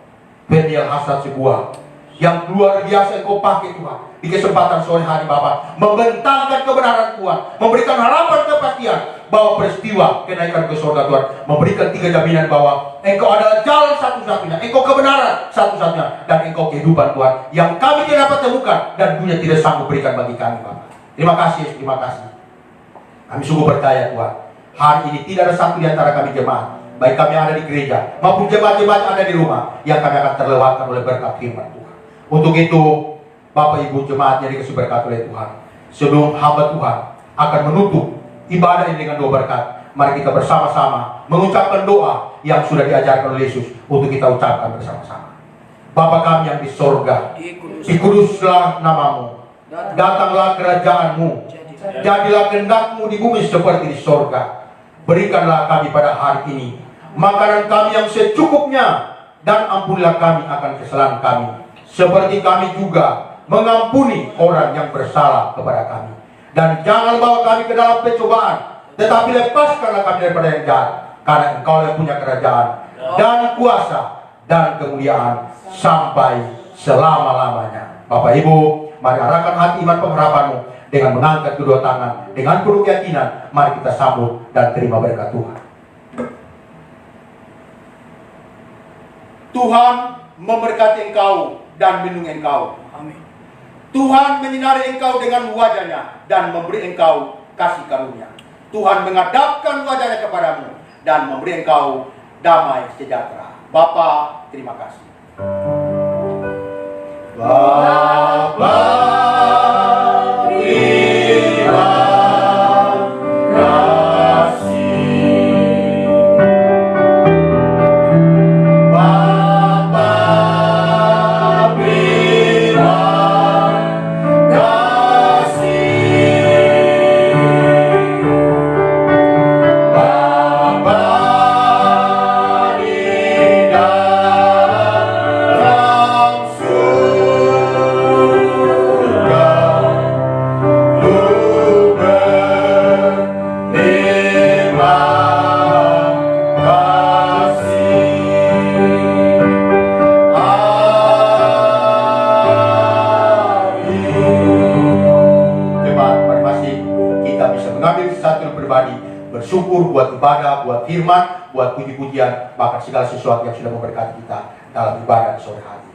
Peniel Hasan sebuah yang luar biasa Engkau pakai, Tuhan, di kesempatan sore hari, Bapak, membentangkan kebenaran Tuhan, memberikan harapan kepastian bahwa peristiwa kenaikan ke surga Tuhan, memberikan 3 jaminan bahwa Engkau adalah jalan satu-satunya, Engkau kebenaran satu-satunya, dan Engkau kehidupan, Tuhan, yang kami tidak dapat temukan dan dunia tidak sanggup berikan bagi kami, Bapak. Terima kasih, terima kasih. Kami sungguh percaya, Tuhan, hari ini tidak ada satu di antara kami jemaat, baik kami yang ada di gereja maupun jemaat-jemaat yang ada di rumah, yang kami akan terlewatkan oleh berkat firman Tuhan. Untuk itu, Bapak Ibu jemaat yang dikasih berkat oleh Tuhan, sebelum hamba Tuhan akan menutup ibadah ini dengan doa berkat, mari kita bersama-sama mengucapkan doa yang sudah diajarkan oleh Yesus untuk kita ucapkan bersama-sama. Bapa kami yang di sorga, dikuduslah namamu, datanglah kerajaanmu, jadilah kehendakmu di bumi seperti di sorga. Berikanlah kami pada hari ini makanan kami yang secukupnya, dan ampunilah kami akan kesalahan kami, seperti kami juga mengampuni orang yang bersalah kepada kami. Dan jangan bawa kami ke dalam pencobaan, tetapi lepaskanlah kami daripada yang jahat, karena Engkau yang punya kerajaan dan kuasa dan kemuliaan sampai selama-lamanya. Bapak Ibu, mari arahkan hati iman pengharapanmu dengan mengangkat kedua tangan, dengan penuh keyakinan. Mari kita sambut dan terima berkat Tuhan. Tuhan memberkati engkau dan melindungi engkau. Amin. Tuhan menyinari engkau dengan wajahnya dan memberi engkau kasih karunia. Tuhan menghadapkan wajahnya kepadamu dan memberi engkau damai sejahtera. Bapa, terima kasih. Bapa, terima kasih. Bapa, terima kasih. Bapa di dalam surga, Lu berterima kasih. Jemaat, mari masih kita bisa mengambil sesuatu yang pribadi, bersyukur buat ibadah, buat firman, buat puji-pujian, bahkan segala sesuatu yang sudah memberkati kita dalam ibadah sore hari.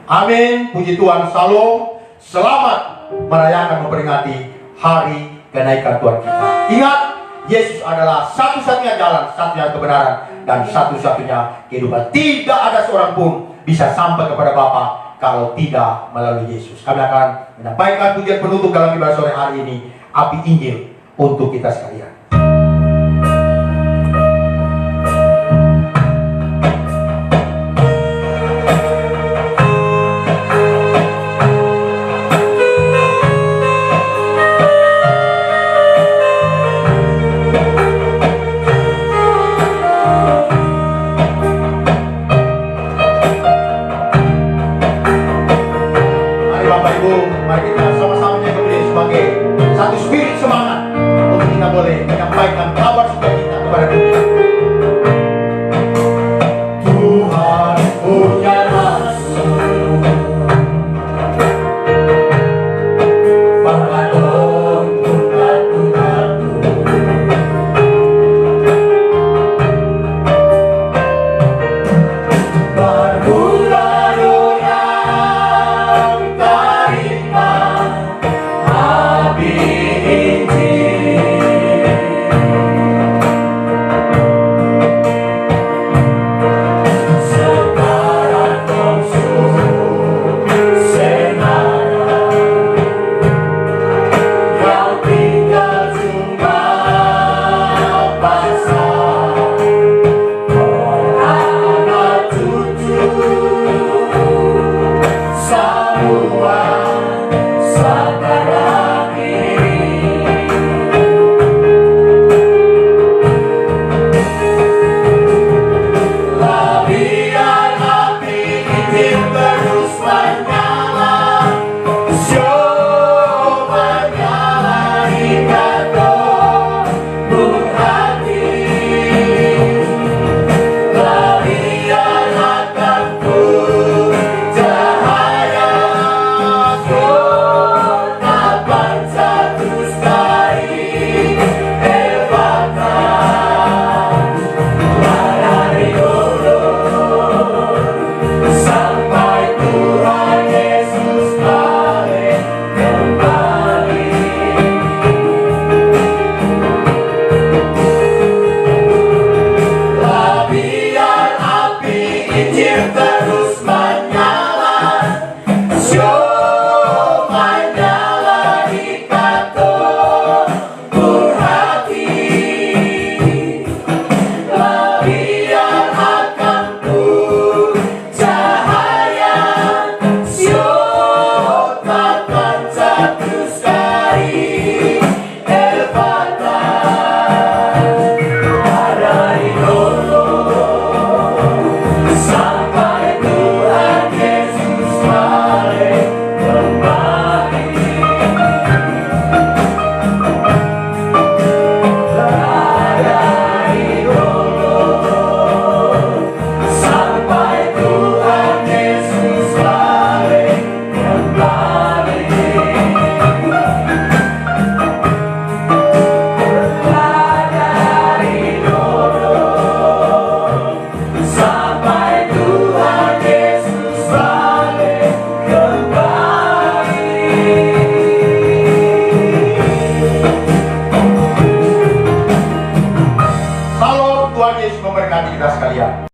Amin, puji Tuhan, salam, selamat merayakan memperingati hari kenaikan Tuhan kita. Ingat, Yesus adalah satu-satunya jalan, satunya kebenaran, dan satu-satunya kehidupan. Tidak ada seorang pun bisa sampai kepada Bapa kalau tidak melalui Yesus. Kami akan menyampaikan pujian penutup dalam ibadah sore hari ini, api Injil untuk kita sekalian. Mari Bapak Ibu, mari kita sama-sama menjadi sebagai satu spirit semangat untuk kita boleh menyampaikan kabar sukacita kepada dunia. Tuhan punya maksud bahkan untuk ratu-ratu. Bermula orang terima api Injil. Tuhan Yesus memberkati kita sekalian.